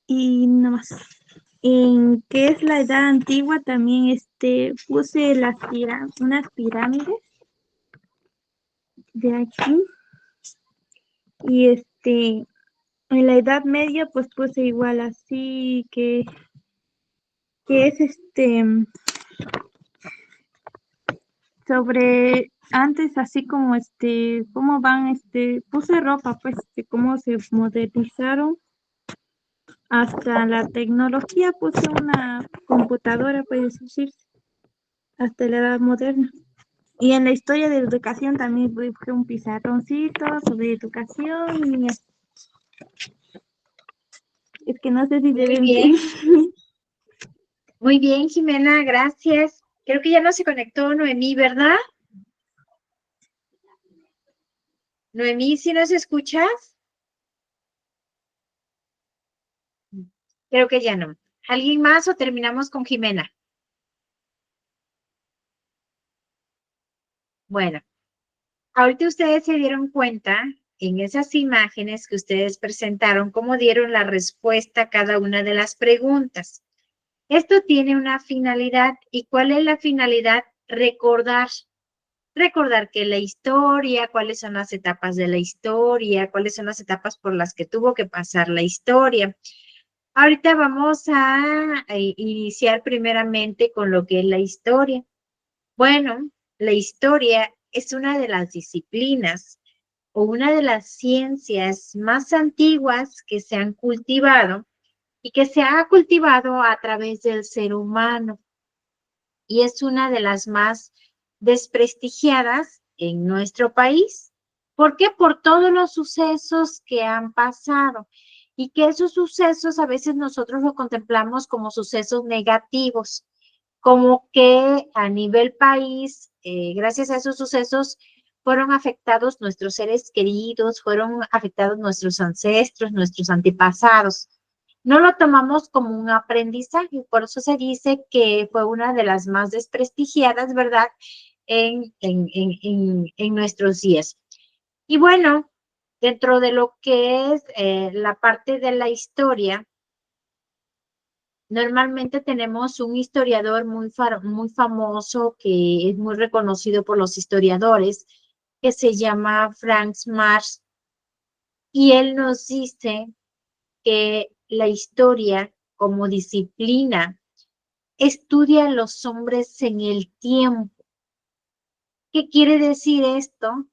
y nada más. En qué es la edad antigua también puse unas pirámides de aquí y en la Edad Media pues puse igual así que es sobre antes así como cómo van puse ropa pues de cómo se modernizaron hasta la tecnología, puse una computadora puede decir hasta la edad moderna. Y en la historia de educación también dibujé un pizarroncito sobre educación y es que no sé si se Muy ven bien. bien, muy bien, Jimena, gracias. Creo que ya no se conectó Noemí, ¿verdad? Noemí, ¿sí nos escuchas? Creo que ya no. ¿Alguien más o terminamos con Jimena? Bueno, ahorita ustedes se dieron cuenta en esas imágenes que ustedes presentaron, cómo dieron la respuesta a cada una de las preguntas. Esto tiene una finalidad. ¿Y cuál es la finalidad? Recordar que la historia, cuáles son las etapas de la historia, cuáles son las etapas por las que tuvo que pasar la historia. Ahorita vamos a iniciar primeramente con lo que es la historia. Bueno, la historia es una de las disciplinas o una de las ciencias más antiguas que se han cultivado y que se ha cultivado a través del ser humano y es una de las más desprestigiadas en nuestro país. ¿Por qué? Por todos los sucesos que han pasado y que esos sucesos a veces nosotros lo contemplamos como sucesos negativos, como que a nivel país, gracias a esos sucesos, fueron afectados nuestros seres queridos, fueron afectados nuestros ancestros, nuestros antepasados. No lo tomamos como un aprendizaje, por eso se dice que fue una de las más desprestigiadas, ¿verdad? En nuestros días. Y bueno, dentro de lo que es la parte de la historia, normalmente tenemos un historiador muy famoso que es muy reconocido por los historiadores, que se llama Franz Marx, y él nos dice que la historia como disciplina estudia a los hombres en el tiempo. ¿Qué quiere decir esto?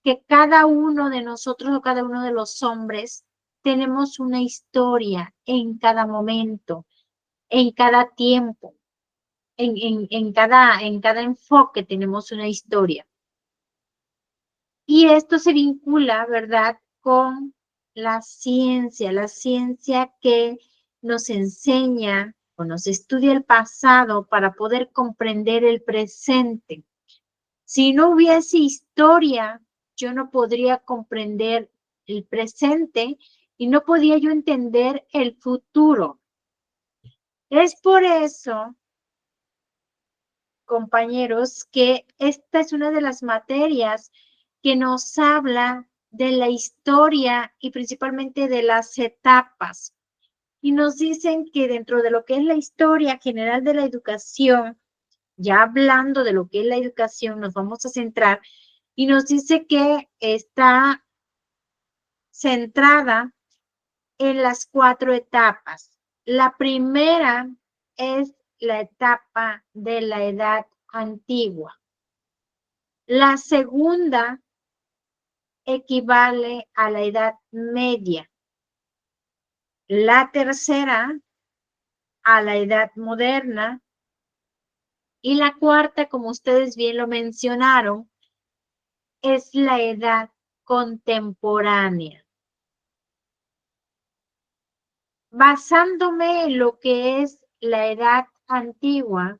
Que cada uno de nosotros o cada uno de los hombres tenemos una historia en cada momento, en cada tiempo, en cada enfoque tenemos una historia. Y esto se vincula, ¿verdad?, con la ciencia que nos enseña o nos estudia el pasado para poder comprender el presente. Si no hubiese historia, yo no podría comprender el presente y no podía yo entender el futuro. Es por eso, compañeros, que esta es una de las materias que nos habla de la historia y principalmente de las etapas. Y nos dicen que dentro de lo que es la historia general de la educación, ya hablando de lo que es la educación, nos vamos a centrar y nos dice que está centrada en las 4 etapas. La primera es la etapa de la edad antigua. La segunda equivale a la edad media. La tercera a la edad moderna. Y la cuarta, como ustedes bien lo mencionaron, es la edad contemporánea. Basándome en lo que es la edad antigua,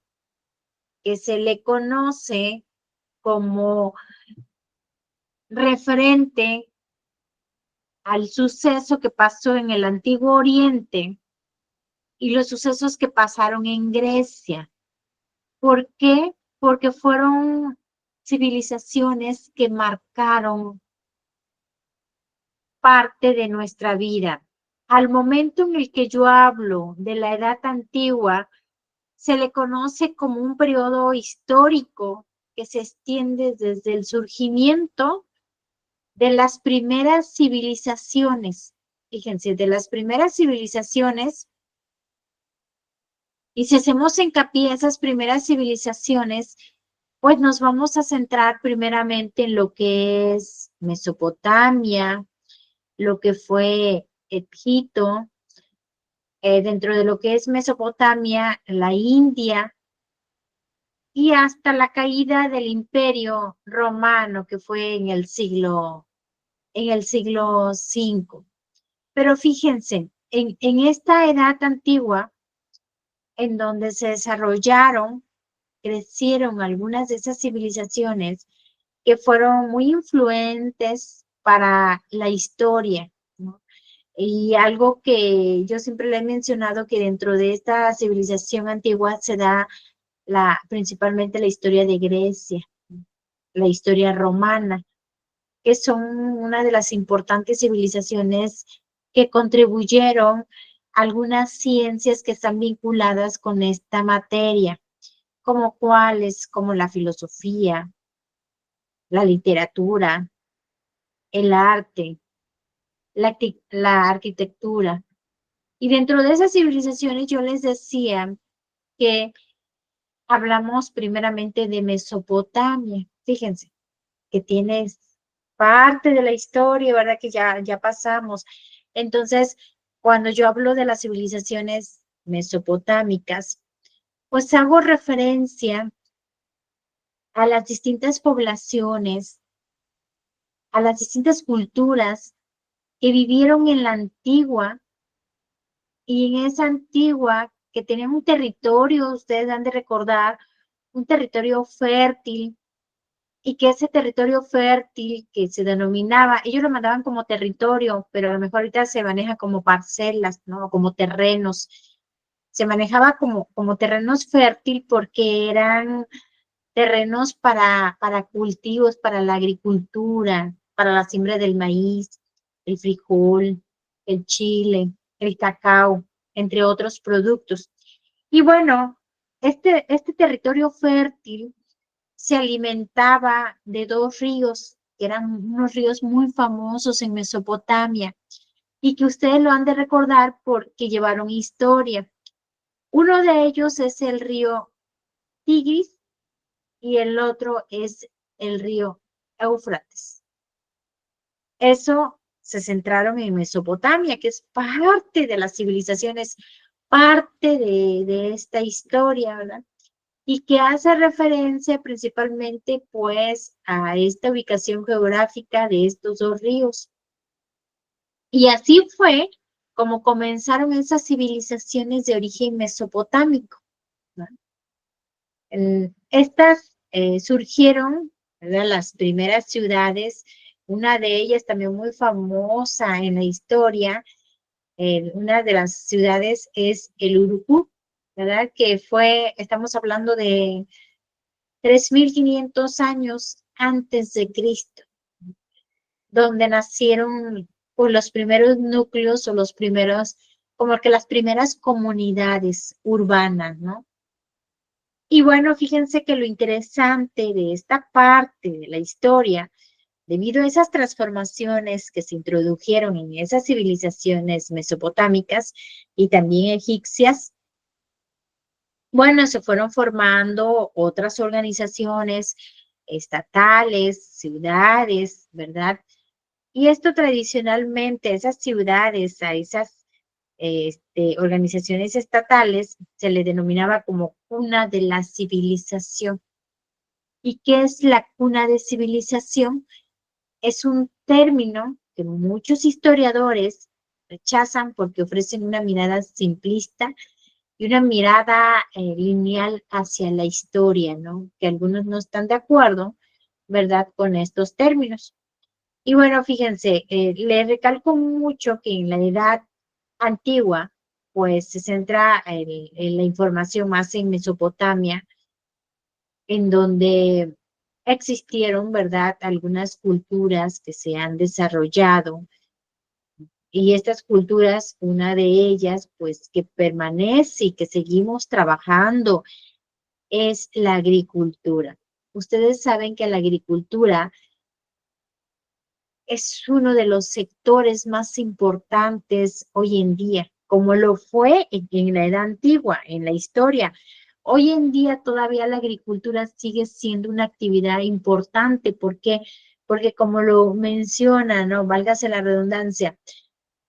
que se le conoce como referente al suceso que pasó en el Antiguo Oriente y los sucesos que pasaron en Grecia. ¿Por qué? Porque fueron civilizaciones que marcaron parte de nuestra vida. Al momento en el que yo hablo de la edad antigua, se le conoce como un periodo histórico que se extiende desde el surgimiento de las primeras civilizaciones. Fíjense, de las primeras civilizaciones, y si hacemos hincapié en esas primeras civilizaciones, pues nos vamos a centrar primeramente en lo que es Mesopotamia, lo que fue Egipto, dentro de lo que es Mesopotamia, la India, y hasta la caída del Imperio Romano, que fue en el siglo V. Pero fíjense, en esta edad antigua, en donde se desarrollaron, crecieron algunas de esas civilizaciones que fueron muy influentes para la historia, ¿no? Y algo que yo siempre le he mencionado, que dentro de esta civilización antigua se da principalmente la historia de Grecia, la historia romana, que son una de las importantes civilizaciones que contribuyeron a algunas ciencias que están vinculadas con esta materia, como cuáles, como la filosofía, la literatura, el arte, la arquitectura. Y dentro de esas civilizaciones yo les decía que hablamos primeramente de Mesopotamia. Fíjense, que tiene parte de la historia, ¿verdad? Que ya pasamos. Entonces, cuando yo hablo de las civilizaciones mesopotámicas, pues hago referencia a las distintas poblaciones, a las distintas culturas que vivieron en la antigua, y en esa antigua que tenían un territorio, ustedes han de recordar, un territorio fértil, y que ese territorio fértil que se denominaba, ellos lo mandaban como territorio, pero a lo mejor ahorita se maneja como parcelas, ¿no? Como terrenos. Se manejaba como terrenos fértil porque eran terrenos para cultivos, para la agricultura, para la siembra del maíz, el frijol, el chile, el cacao, entre otros productos. Y bueno, este territorio fértil se alimentaba de 2 ríos, que eran unos ríos muy famosos en Mesopotamia, y que ustedes lo han de recordar porque llevaron historia. Uno de ellos es el río Tigris y el otro es el río Éufrates. Eso se centraron en Mesopotamia, que es parte de las civilizaciones, parte de esta historia, ¿verdad? Y que hace referencia principalmente pues a esta ubicación geográfica de estos dos ríos. Y así fue como comenzaron esas civilizaciones de origen mesopotámico, ¿no? Estas surgieron, ¿verdad? Las primeras ciudades, una de ellas también muy famosa en la historia, una de las ciudades es el Urukú, ¿verdad? Que fue, estamos hablando de 3.500 años antes de Cristo, donde nacieron pues, los primeros núcleos o los primeros, como que las primeras comunidades urbanas, ¿no? Y bueno, fíjense que lo interesante de esta parte de la historia, debido a esas transformaciones que se introdujeron en esas civilizaciones mesopotámicas y también egipcias, bueno, se fueron formando otras organizaciones estatales, ciudades, ¿verdad? Y esto tradicionalmente, esas ciudades, a esas organizaciones estatales, se le denominaba como cuna de la civilización. ¿Y qué es la cuna de civilización? Es un término que muchos historiadores rechazan porque ofrecen una mirada simplista y una mirada lineal hacia la historia, ¿no? Que algunos no están de acuerdo, ¿verdad?, con estos términos. Y bueno, fíjense, le recalco mucho que en la edad antigua, pues se centra en la información más en Mesopotamia, en donde existieron, ¿verdad?, algunas culturas que se han desarrollado. Y estas culturas, una de ellas, pues que permanece y que seguimos trabajando, es la agricultura. Ustedes saben que la agricultura es uno de los sectores más importantes hoy en día, como lo fue en la edad antigua, en la historia. Hoy en día todavía la agricultura sigue siendo una actividad importante. ¿Por qué? Porque como lo menciona, ¿no? Válgase la redundancia,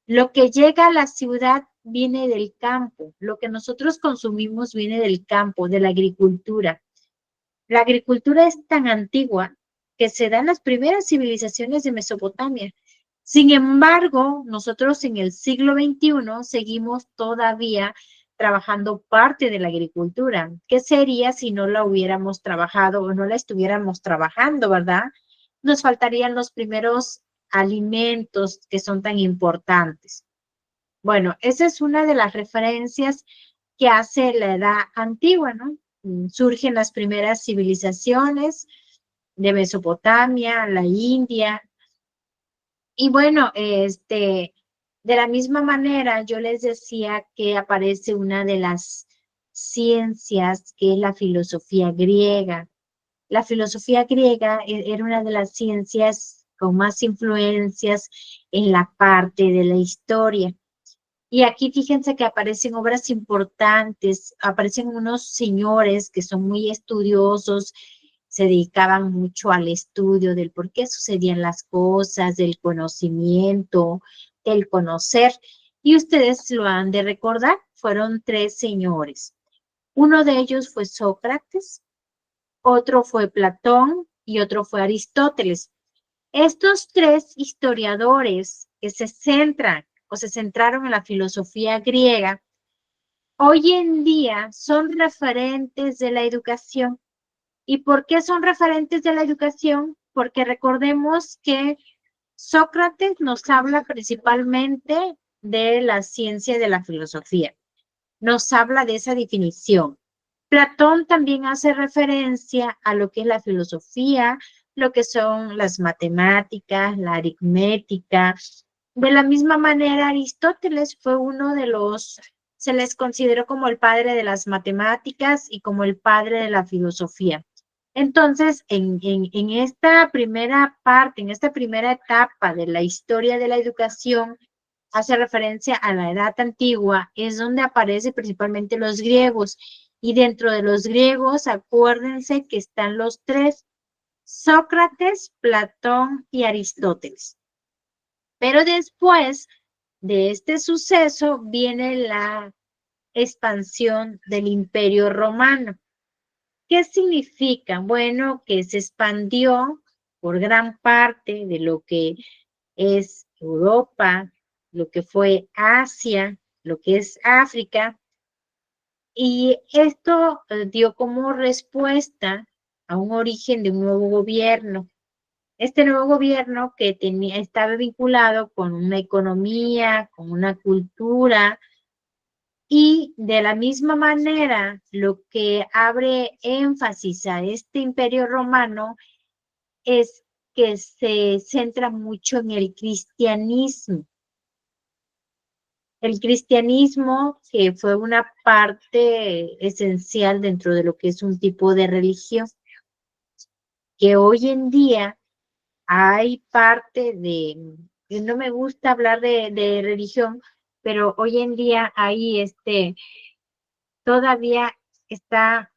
lo que llega a la ciudad viene del campo, lo que nosotros consumimos viene del campo, de la agricultura. La agricultura es tan antigua que se dan las primeras civilizaciones de Mesopotamia. Sin embargo, nosotros en el siglo XXI seguimos todavía trabajando parte de la agricultura. ¿Qué sería si no la hubiéramos trabajado o no la estuviéramos trabajando, verdad? Nos faltarían los primeros alimentos que son tan importantes. Bueno, esa es una de las referencias que hace la edad antigua, ¿no? Surgen las primeras civilizaciones de Mesopotamia, la India. Y bueno, de la misma manera, yo les decía que aparece una de las ciencias que es la filosofía griega. La filosofía griega era una de las ciencias con más influencias en la parte de la historia. Y aquí fíjense que aparecen obras importantes, aparecen unos señores que son muy estudiosos, se dedicaban mucho al estudio del por qué sucedían las cosas, del conocimiento, del conocer. Y ustedes lo han de recordar, fueron tres señores. Uno de ellos fue Sócrates, otro fue Platón y otro fue Aristóteles. Estos tres historiadores que se centran o se centraron en la filosofía griega, hoy en día son referentes de la educación. ¿Y por qué son referentes de la educación? Porque recordemos que Sócrates nos habla principalmente de la ciencia de la filosofía, nos habla de esa definición. Platón también hace referencia a lo que es la filosofía, lo que son las matemáticas, la aritmética. De la misma manera, Aristóteles fue uno de los, se les consideró como el padre de las matemáticas y como el padre de la filosofía. Entonces, en esta primera parte, en esta primera etapa de la historia de la educación, hace referencia a la edad antigua, es donde aparecen principalmente los griegos. Y dentro de los griegos, acuérdense que están los tres, Sócrates, Platón y Aristóteles. Pero después de este suceso viene la expansión del Imperio Romano. ¿Qué significa? Bueno, que se expandió por gran parte de lo que es Europa, lo que fue Asia, lo que es África, y esto dio como respuesta a un origen de un nuevo gobierno. Este nuevo gobierno que estaba vinculado con una economía, con una cultura, y de la misma manera lo que abre énfasis a este imperio romano es que se centra mucho en el cristianismo. El cristianismo, que fue una parte esencial dentro de lo que es un tipo de religión, que hoy en día hay parte de, no me gusta hablar de religión, pero hoy en día hay todavía está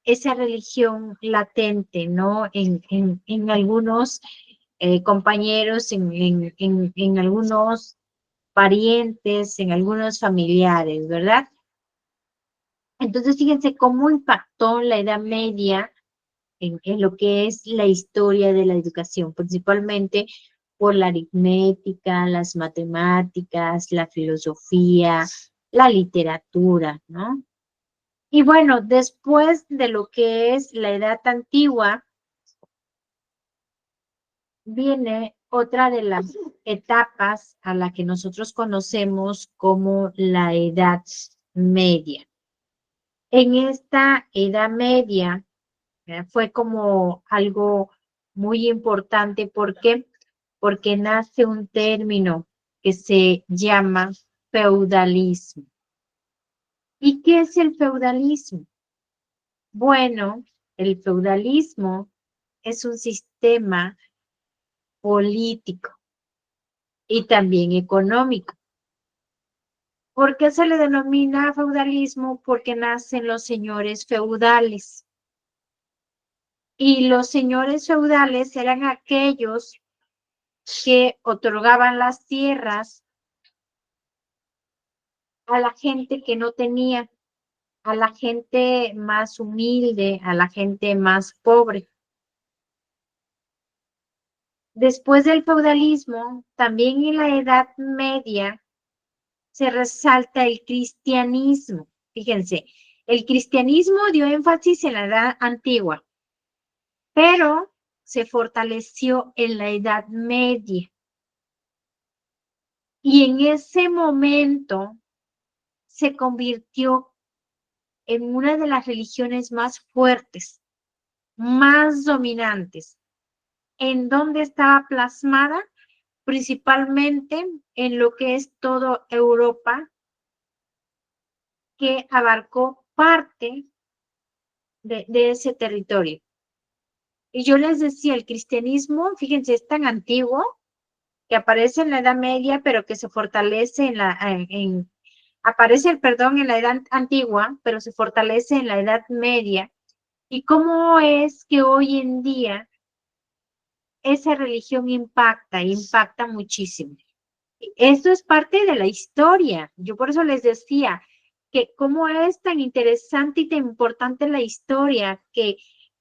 esa religión latente, ¿no? En algunos compañeros, en algunos parientes, en algunos familiares, ¿verdad? Entonces, fíjense cómo impactó la Edad Media en lo que es la historia de la educación, principalmente por la aritmética, las matemáticas, la filosofía, la literatura, ¿no? Y bueno, después de lo que es la Edad Antigua, viene otra de las etapas a la que nosotros conocemos como la Edad Media. En esta Edad Media fue como algo muy importante. ¿Por qué? Porque nace un término que se llama feudalismo. ¿Y qué es el feudalismo? Bueno, el feudalismo es un sistema político y también económico. ¿Por qué se le denomina feudalismo? Porque nacen los señores feudales. Y los señores feudales eran aquellos que otorgaban las tierras a la gente que no tenía, a la gente más humilde, a la gente más pobre. Después del feudalismo, también en la Edad Media, se resalta el cristianismo. Fíjense, el cristianismo dio énfasis en la Edad Antigua, pero se fortaleció en la Edad Media. Y en ese momento se convirtió en una de las religiones más fuertes, más dominantes, en donde estaba plasmada principalmente en lo que es toda Europa, que abarcó parte de ese territorio. Y yo les decía, el cristianismo, fíjense, es tan antiguo que aparece en la Edad Media, pero que se fortalece aparece, perdón, en la Edad Antigua, pero se fortalece en la Edad Media. ¿Y cómo es que hoy en día esa religión impacta muchísimo? Esto es parte de la historia. Yo por eso les decía que cómo es tan interesante y tan importante la historia que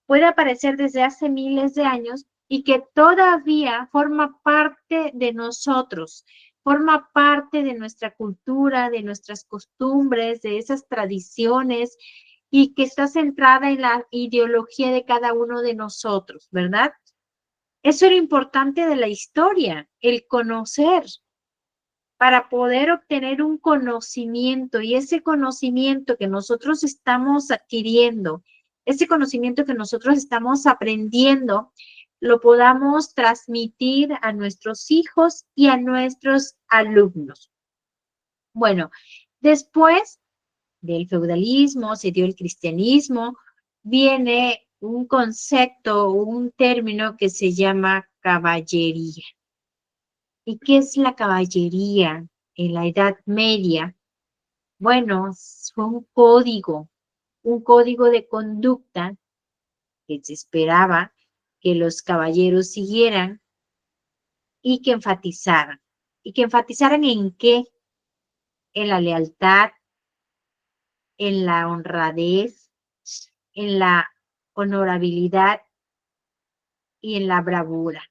puede aparecer desde hace miles de años y que todavía forma parte de nosotros, forma parte de nuestra cultura, de nuestras costumbres, de esas tradiciones y que está centrada en la ideología de cada uno de nosotros, ¿verdad? Eso es lo importante de la historia, el conocer, para poder obtener un conocimiento, y ese conocimiento que nosotros estamos adquiriendo, ese conocimiento que nosotros estamos aprendiendo, lo podamos transmitir a nuestros hijos y a nuestros alumnos. Bueno, después del feudalismo se dio el cristianismo, viene un concepto, un término que se llama caballería. ¿Y qué es la caballería en la Edad Media? Bueno, fue un código de conducta que se esperaba que los caballeros siguieran, y que enfatizaran. ¿Y que enfatizaran en qué? En la lealtad, en la honradez, en la honorabilidad y en la bravura.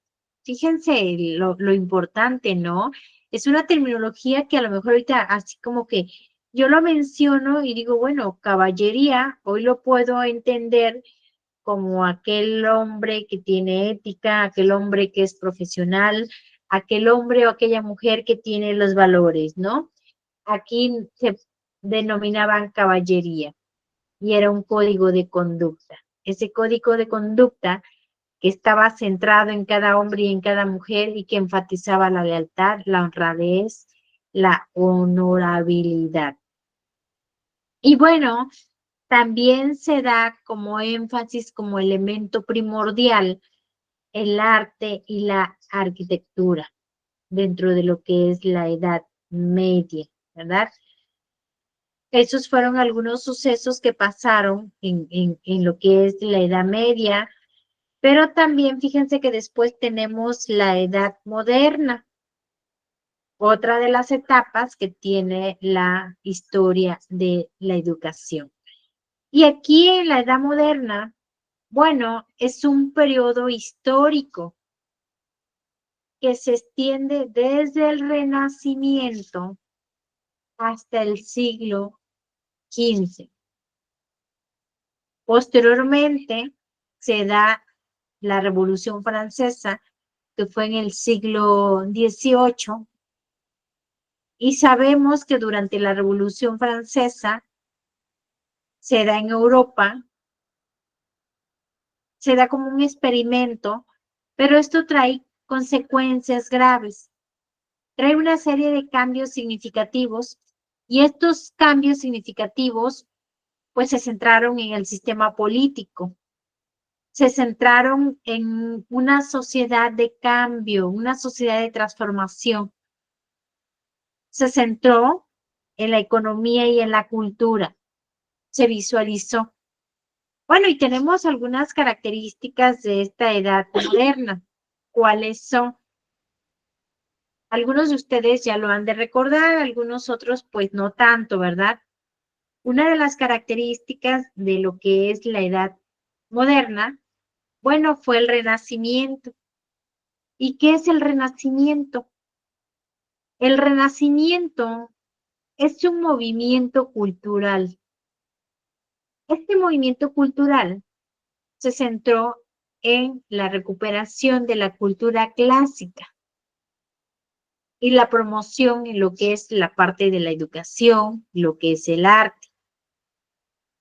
Fíjense lo importante, ¿no? Es una terminología que a lo mejor ahorita así como que yo lo menciono y digo, bueno, caballería, hoy lo puedo entender como aquel hombre que tiene ética, aquel hombre que es profesional, aquel hombre o aquella mujer que tiene los valores, ¿no? Aquí se denominaban caballería y era un código de conducta. Ese código de conducta que estaba centrado en cada hombre y en cada mujer y que enfatizaba la lealtad, la honradez, la honorabilidad. Y bueno, también se da como énfasis, como elemento primordial, el arte y la arquitectura dentro de lo que es la Edad Media, ¿verdad? Esos fueron algunos sucesos que pasaron en lo que es la Edad Media, pero también fíjense que después tenemos la Edad Moderna, otra de las etapas que tiene la historia de la educación. Y aquí en la Edad Moderna, bueno, es un periodo histórico que se extiende desde el Renacimiento hasta el siglo XV. Posteriormente se da la Revolución Francesa, que fue en el siglo XVIII, y sabemos que durante la Revolución Francesa se da en Europa, se da como un experimento, pero esto trae consecuencias graves, trae una serie de cambios significativos, y estos cambios significativos pues se centraron en el sistema político, se centraron en una sociedad de cambio, una sociedad de transformación. Se centró en la economía y en la cultura, se visualizó. Bueno, y tenemos algunas características de esta edad moderna. ¿Cuáles son? Algunos de ustedes ya lo han de recordar, algunos otros pues no tanto, ¿verdad? Una de las características de lo que es la edad moderna, bueno, fue el Renacimiento. ¿Y qué es el Renacimiento? El Renacimiento es un movimiento cultural. Este movimiento cultural se centró en la recuperación de la cultura clásica y la promoción en lo que es la parte de la educación, lo que es el arte.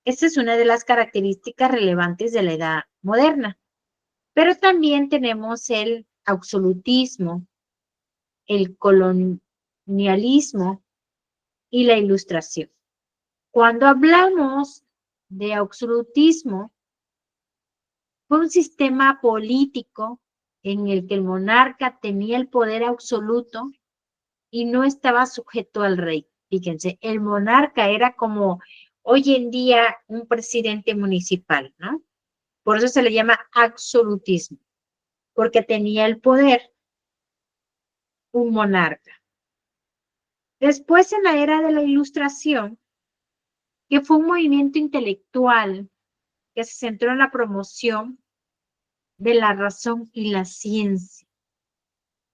Esta es una de las características relevantes de la edad moderna. Pero también tenemos el absolutismo, el colonialismo y la ilustración. Cuando hablamos de absolutismo, fue un sistema político en el que el monarca tenía el poder absoluto y no estaba sujeto al rey. Fíjense, el monarca era como hoy en día un presidente municipal, ¿no? Por eso se le llama absolutismo, porque tenía el poder un monarca. Después, en la era de la Ilustración, que fue un movimiento intelectual que se centró en la promoción de la razón y la ciencia.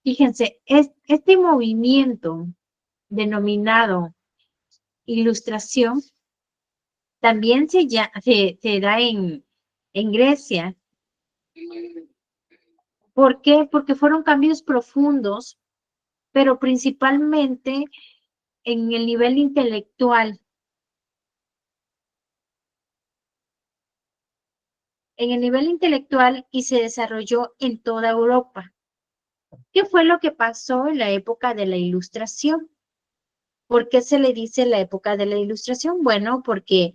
Fíjense, este movimiento denominado Ilustración también se da en Grecia. ¿Por qué? Porque fueron cambios profundos, pero principalmente en el nivel intelectual. En el nivel intelectual y se desarrolló en toda Europa. ¿Qué fue lo que pasó en la época de la Ilustración? ¿Por qué se le dice la época de la Ilustración? Bueno, porque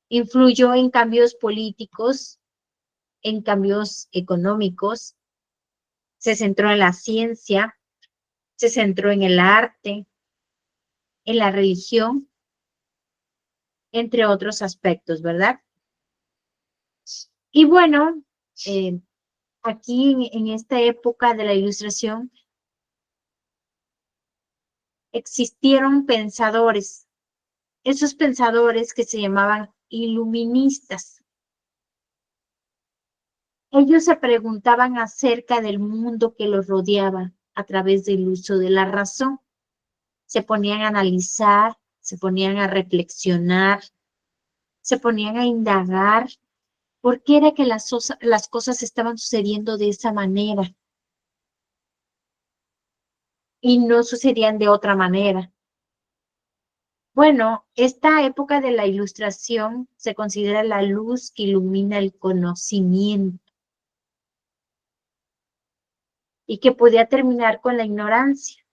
influyó en cambios políticos, en cambios económicos, se centró en la ciencia, se centró en el arte, en la religión, entre otros aspectos, ¿verdad? Y bueno, aquí en esta época de la Ilustración existieron pensadores, esos pensadores que se llamaban iluministas. Ellos se preguntaban acerca del mundo que los rodeaba a través del uso de la razón. Se ponían a analizar, se ponían a reflexionar, se ponían a indagar por qué era que las cosas estaban sucediendo de esa manera y no sucedían de otra manera. Bueno, esta época de la Ilustración se considera la luz que ilumina el conocimiento y que podía terminar con la ignorancia.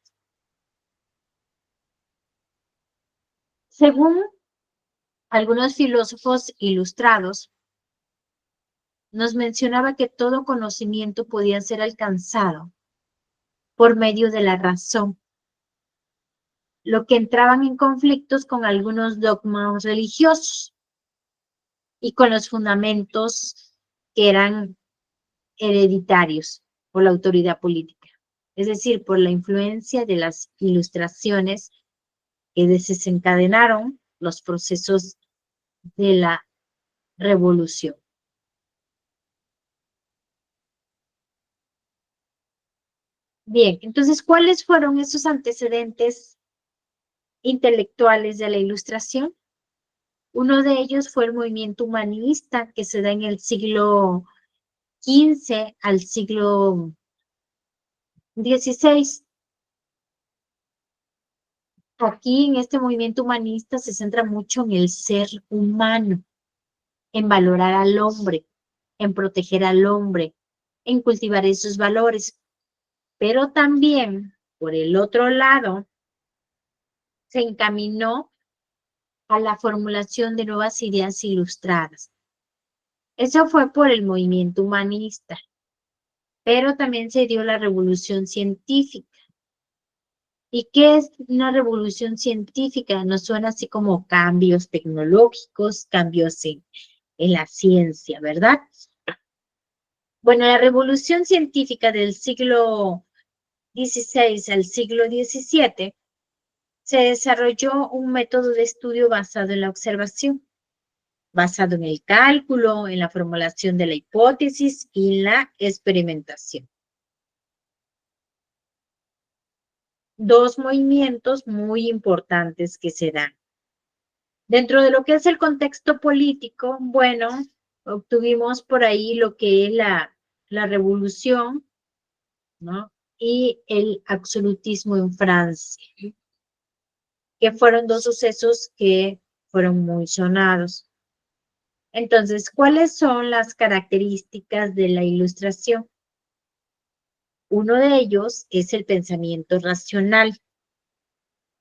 Según algunos filósofos ilustrados, nos mencionaba que todo conocimiento podía ser alcanzado por medio de la razón, lo que entraban en conflictos con algunos dogmas religiosos y con los fundamentos que eran hereditarios por la autoridad política, es decir, por la influencia de las ilustraciones que desencadenaron los procesos de la revolución. Bien, entonces, ¿cuáles fueron esos antecedentes intelectuales de la Ilustración? Uno de ellos fue el movimiento humanista que se da en el siglo XV al siglo XVI. Aquí en este movimiento humanista se centra mucho en el ser humano, en valorar al hombre, en proteger al hombre, en cultivar esos valores. Pero también, por el otro lado, se encaminó a la formulación de nuevas ideas ilustradas. Eso fue por el movimiento humanista, pero también se dio la revolución científica. ¿Y qué es una revolución científica? Nos suena así como cambios tecnológicos, cambios en la ciencia, ¿verdad? Bueno, la revolución científica del siglo XVI al siglo XVII se desarrolló un método de estudio basado en la observación, basado en el cálculo, en la formulación de la hipótesis y en la experimentación. Dos movimientos muy importantes que se dan. Dentro de lo que es el contexto político, bueno, obtuvimos por ahí lo que es la revolución, ¿no? Y el absolutismo en Francia, que fueron dos sucesos que fueron muy sonados. Entonces, ¿cuáles son las características de la Ilustración? Uno de ellos es el pensamiento racional.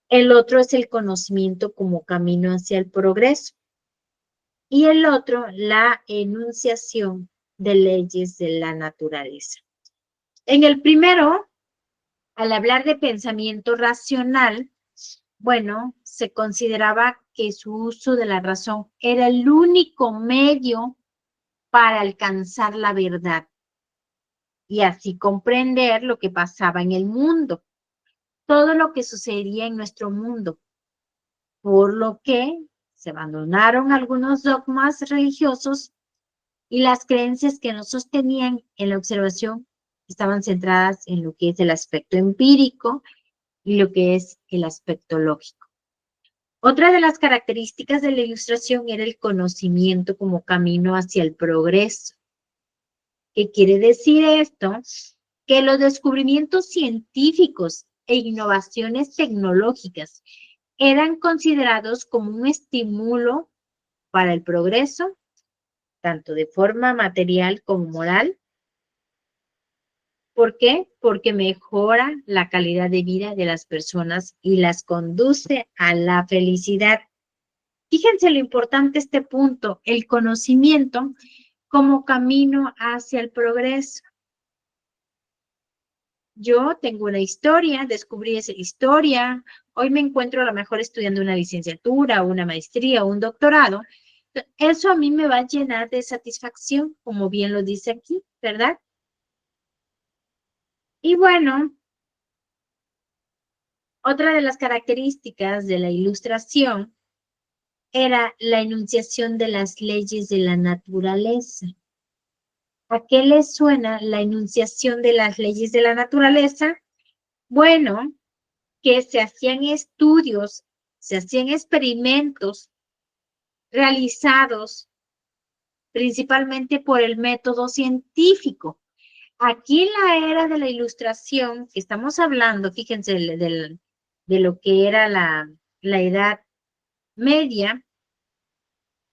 El otro es el conocimiento como camino hacia el progreso. Y el otro, la enunciación de leyes de la naturaleza. En el primero, al hablar de pensamiento racional, bueno, se consideraba que su uso de la razón era el único medio para alcanzar la verdad y así comprender lo que pasaba en el mundo, todo lo que sucedía en nuestro mundo, por lo que se abandonaron algunos dogmas religiosos y las creencias que nos sostenían en la observación estaban centradas en lo que es el aspecto empírico y lo que es el aspecto lógico. Otra de las características de la Ilustración era el conocimiento como camino hacia el progreso. ¿Qué quiere decir esto? Que los descubrimientos científicos e innovaciones tecnológicas eran considerados como un estímulo para el progreso, tanto de forma material como moral. ¿Por qué? Porque mejora la calidad de vida de las personas y las conduce a la felicidad. Fíjense lo importante de este punto, el conocimiento como camino hacia el progreso. Yo tengo una historia, descubrí esa historia, hoy me encuentro a lo mejor estudiando una licenciatura, una maestría o un doctorado. Eso a mí me va a llenar de satisfacción, como bien lo dice aquí, ¿verdad? Y bueno, Otra de las características de la Ilustración era la enunciación de las leyes de la naturaleza. ¿A qué les suena la enunciación de las leyes de la naturaleza? Bueno, que se hacían estudios, se hacían experimentos realizados principalmente por el método científico. Aquí en la era de la Ilustración, que estamos hablando, fíjense, de lo que era la Edad Media,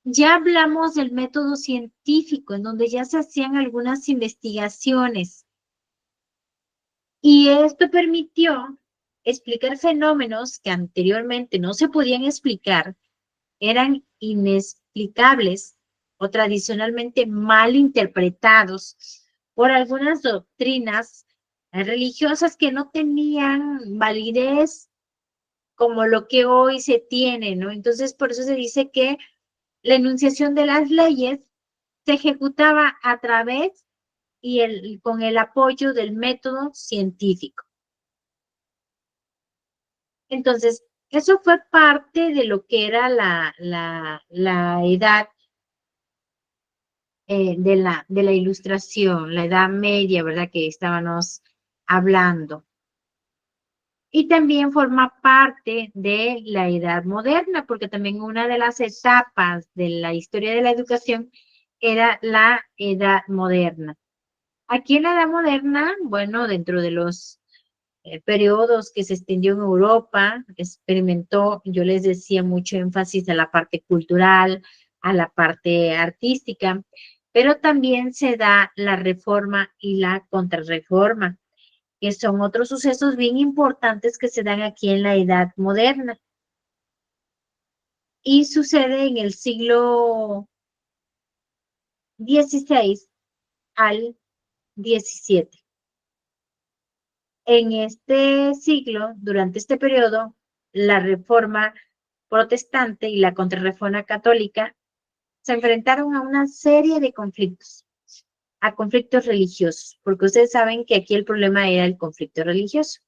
ya hablamos del método científico, en donde ya se hacían algunas investigaciones. Y esto permitió explicar fenómenos que anteriormente no se podían explicar, eran inexplicables o tradicionalmente mal interpretados por algunas doctrinas religiosas que no tenían validez como lo que hoy se tiene, ¿no? Entonces, por eso se dice que la enunciación de las leyes se ejecutaba a través y con el apoyo del método científico. Entonces, eso fue parte de lo que era la edad de la Ilustración, la Edad Media, ¿verdad? Que estábamos hablando. Y también forma parte de la Edad Moderna, porque también una de las etapas de la historia de la educación era la Edad Moderna. Aquí en la Edad Moderna, bueno, dentro de los periodos que se extendió en Europa, experimentó, yo les decía, mucho énfasis a la parte cultural, a la parte artística, pero también se da la reforma y la contrarreforma, que son otros sucesos bien importantes que se dan aquí en la Edad Moderna. Y sucede en el siglo XVI al XVII. En este siglo, durante este periodo, la reforma protestante y la contrarreforma católica se enfrentaron a una serie de conflictos, a conflictos religiosos, porque ustedes saben que aquí el problema era el conflicto religioso.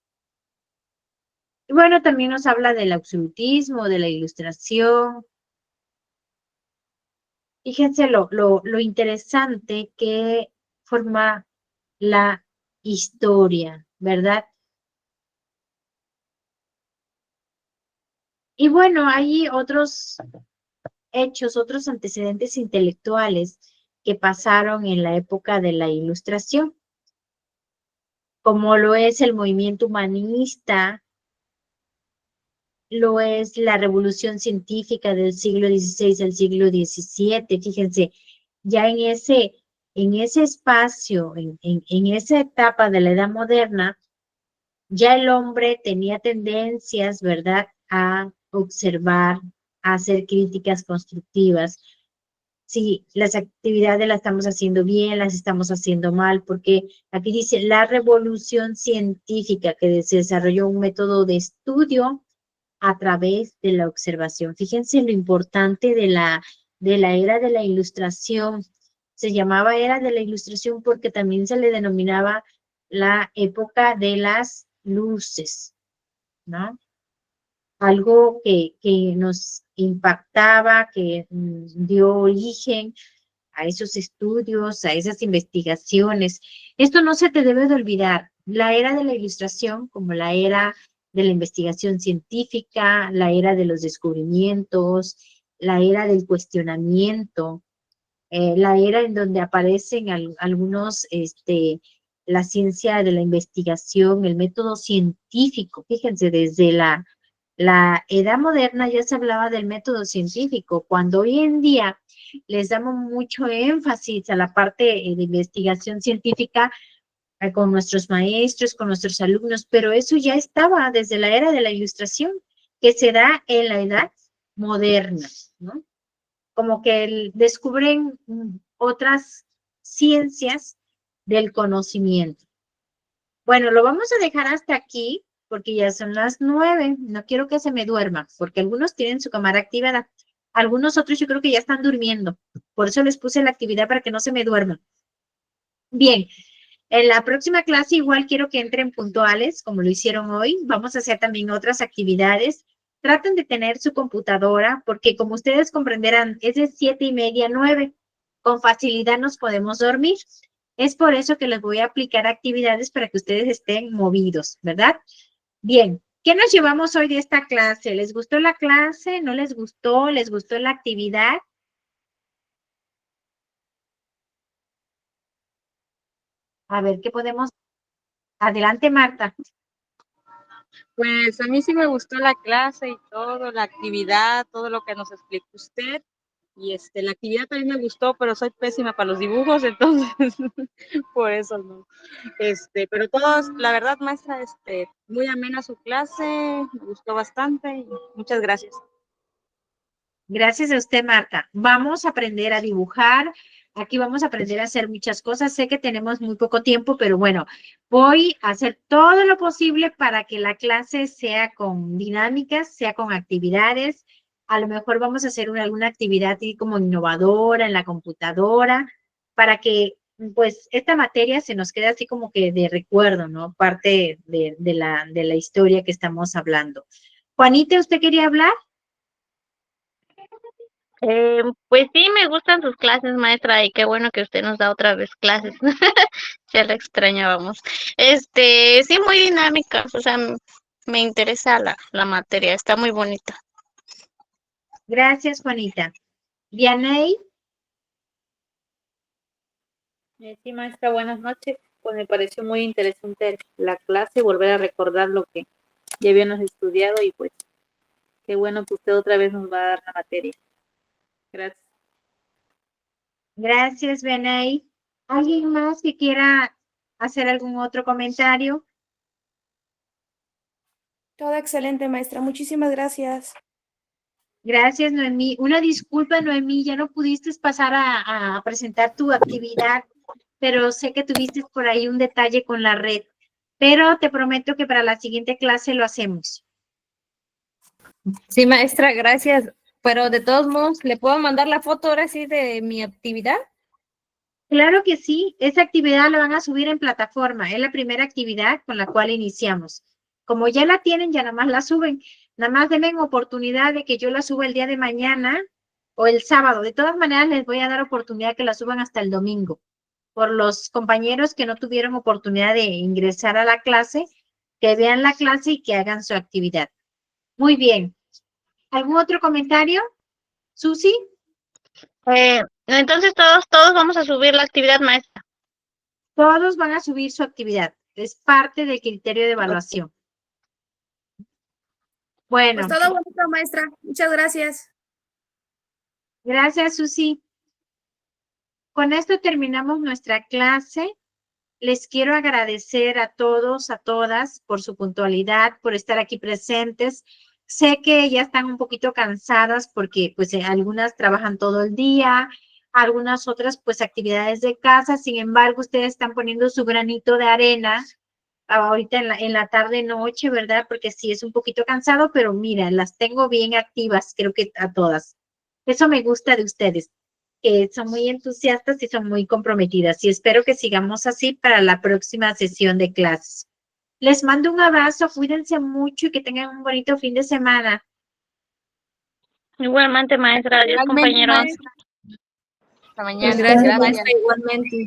Y bueno, también nos habla del absolutismo, de la Ilustración. Fíjense lo interesante que forma la historia, ¿verdad? Y bueno, hay otros hechos, otros antecedentes intelectuales que pasaron en la época de la Ilustración, como lo es el movimiento humanista, lo es la revolución científica del siglo XVI al siglo XVII. Fíjense, ya en ese espacio, en esa etapa de la Edad Moderna, ya el hombre tenía tendencias, ¿verdad?, a observar, a hacer críticas constructivas. Si las actividades las estamos haciendo bien, las estamos haciendo mal, porque aquí dice la revolución científica, que se desarrolló un método de estudio a través de la observación. Fíjense lo importante de la era de la Ilustración. Se llamaba era de la Ilustración porque también se le denominaba la época de las luces, ¿no? Algo que nos impactaba, que dio origen a esos estudios, a esas investigaciones. Esto no se te debe de olvidar. La era de la Ilustración, como la era de la investigación científica, la era de los descubrimientos, la era del cuestionamiento, la era en donde aparecen algunos, la ciencia de la investigación, el método científico. Fíjense, desde la Edad Moderna ya se hablaba del método científico, cuando hoy en día les damos mucho énfasis a la parte de investigación científica con nuestros maestros, con nuestros alumnos, pero eso ya estaba desde la era de la Ilustración, que se da en la Edad Moderna, ¿no? Como que descubren otras ciencias del conocimiento. Bueno, lo vamos a dejar hasta aquí porque ya son las 9. No quiero que se me duerma, porque algunos tienen su cámara activada. Algunos otros yo creo que ya están durmiendo. Por eso les puse la actividad para que no se me duerman. Bien, En la próxima clase igual quiero que entren puntuales, como lo hicieron hoy. Vamos a hacer también otras actividades. Traten de tener su computadora, porque como ustedes comprenderán, es de 7:30 a 9. Con facilidad nos podemos dormir. Es por eso que les voy a aplicar actividades para que ustedes estén movidos, ¿verdad? Bien, ¿qué nos llevamos hoy de esta clase? ¿Les gustó la clase? ¿No les gustó? ¿Les gustó la actividad? A ver, ¿qué podemos? Adelante, Marta. Pues a mí sí me gustó la clase y todo, la actividad, todo lo que nos explicó usted. Y la actividad también me gustó, pero soy pésima para los dibujos, entonces por eso no. Pero todos, la verdad, maestra, muy amena su clase, me gustó bastante y muchas gracias. Gracias a usted, Marta. Vamos a aprender a dibujar. Aquí vamos a aprender a hacer muchas cosas. Sé que tenemos muy poco tiempo, pero bueno, voy a hacer todo lo posible para que la clase sea con dinámicas, sea con actividades. A lo mejor vamos a hacer alguna actividad así como innovadora en la computadora para que pues esta materia se nos quede así como que de recuerdo, ¿no? Parte de la historia que estamos hablando. Juanita, ¿usted quería hablar? Pues sí, me gustan sus clases, maestra, y qué bueno que usted nos da otra vez clases. Ya la extrañábamos. Sí, muy dinámicas, o sea, me interesa la materia, está muy bonita. Gracias, Juanita. Vianey, Sí, maestra, buenas noches. Pues me pareció muy interesante la clase, volver a recordar lo que ya habíamos estudiado y pues qué bueno que usted otra vez nos va a dar la materia. Gracias. gracias, Vianey. ¿Alguien más que quiera hacer algún otro comentario? Todo excelente, maestra. Muchísimas gracias. Gracias, Noemí. Una disculpa, Noemí, ya no pudiste pasar a presentar tu actividad, pero sé que tuviste por ahí un detalle con la red. Pero te prometo que para la siguiente clase lo hacemos. Sí, maestra, gracias. Pero de todos modos, ¿le puedo mandar la foto ahora sí de mi actividad? Claro que sí, esa actividad la van a subir en plataforma, es la primera actividad con la cual iniciamos. Como ya la tienen, ya nada más la suben. Nada más denme oportunidad de que yo la suba el día de mañana o el sábado. De todas maneras, les voy a dar oportunidad que la suban hasta el domingo. Por los compañeros que no tuvieron oportunidad de ingresar a la clase, que vean la clase y que hagan su actividad. Muy bien. ¿Algún otro comentario? Susi, Entonces todos vamos a subir la actividad, maestra. todos van a subir su actividad. Es parte del criterio de evaluación. Bueno, Pues todo bonito, maestra. Muchas gracias. gracias, Susi. Con esto terminamos nuestra clase. Les quiero agradecer a todos, a todas, por su puntualidad, por estar aquí presentes. Sé que ya están un poquito cansadas porque pues algunas trabajan todo el día, algunas otras pues actividades de casa. Sin embargo, ustedes están poniendo su granito de arena ahorita en la tarde noche, ¿verdad? Porque sí es un poquito cansado, pero mira, las tengo bien activas, creo que a todas. Eso me gusta de ustedes, que son muy entusiastas y son muy comprometidas. Y espero que sigamos así para la próxima sesión de clases. Les mando un abrazo, cuídense mucho y que tengan un bonito fin de semana. Igualmente, maestra, adiós, Igualmente, compañeros. maestra. Hasta mañana. Gracias, Gracias. maestra, igualmente.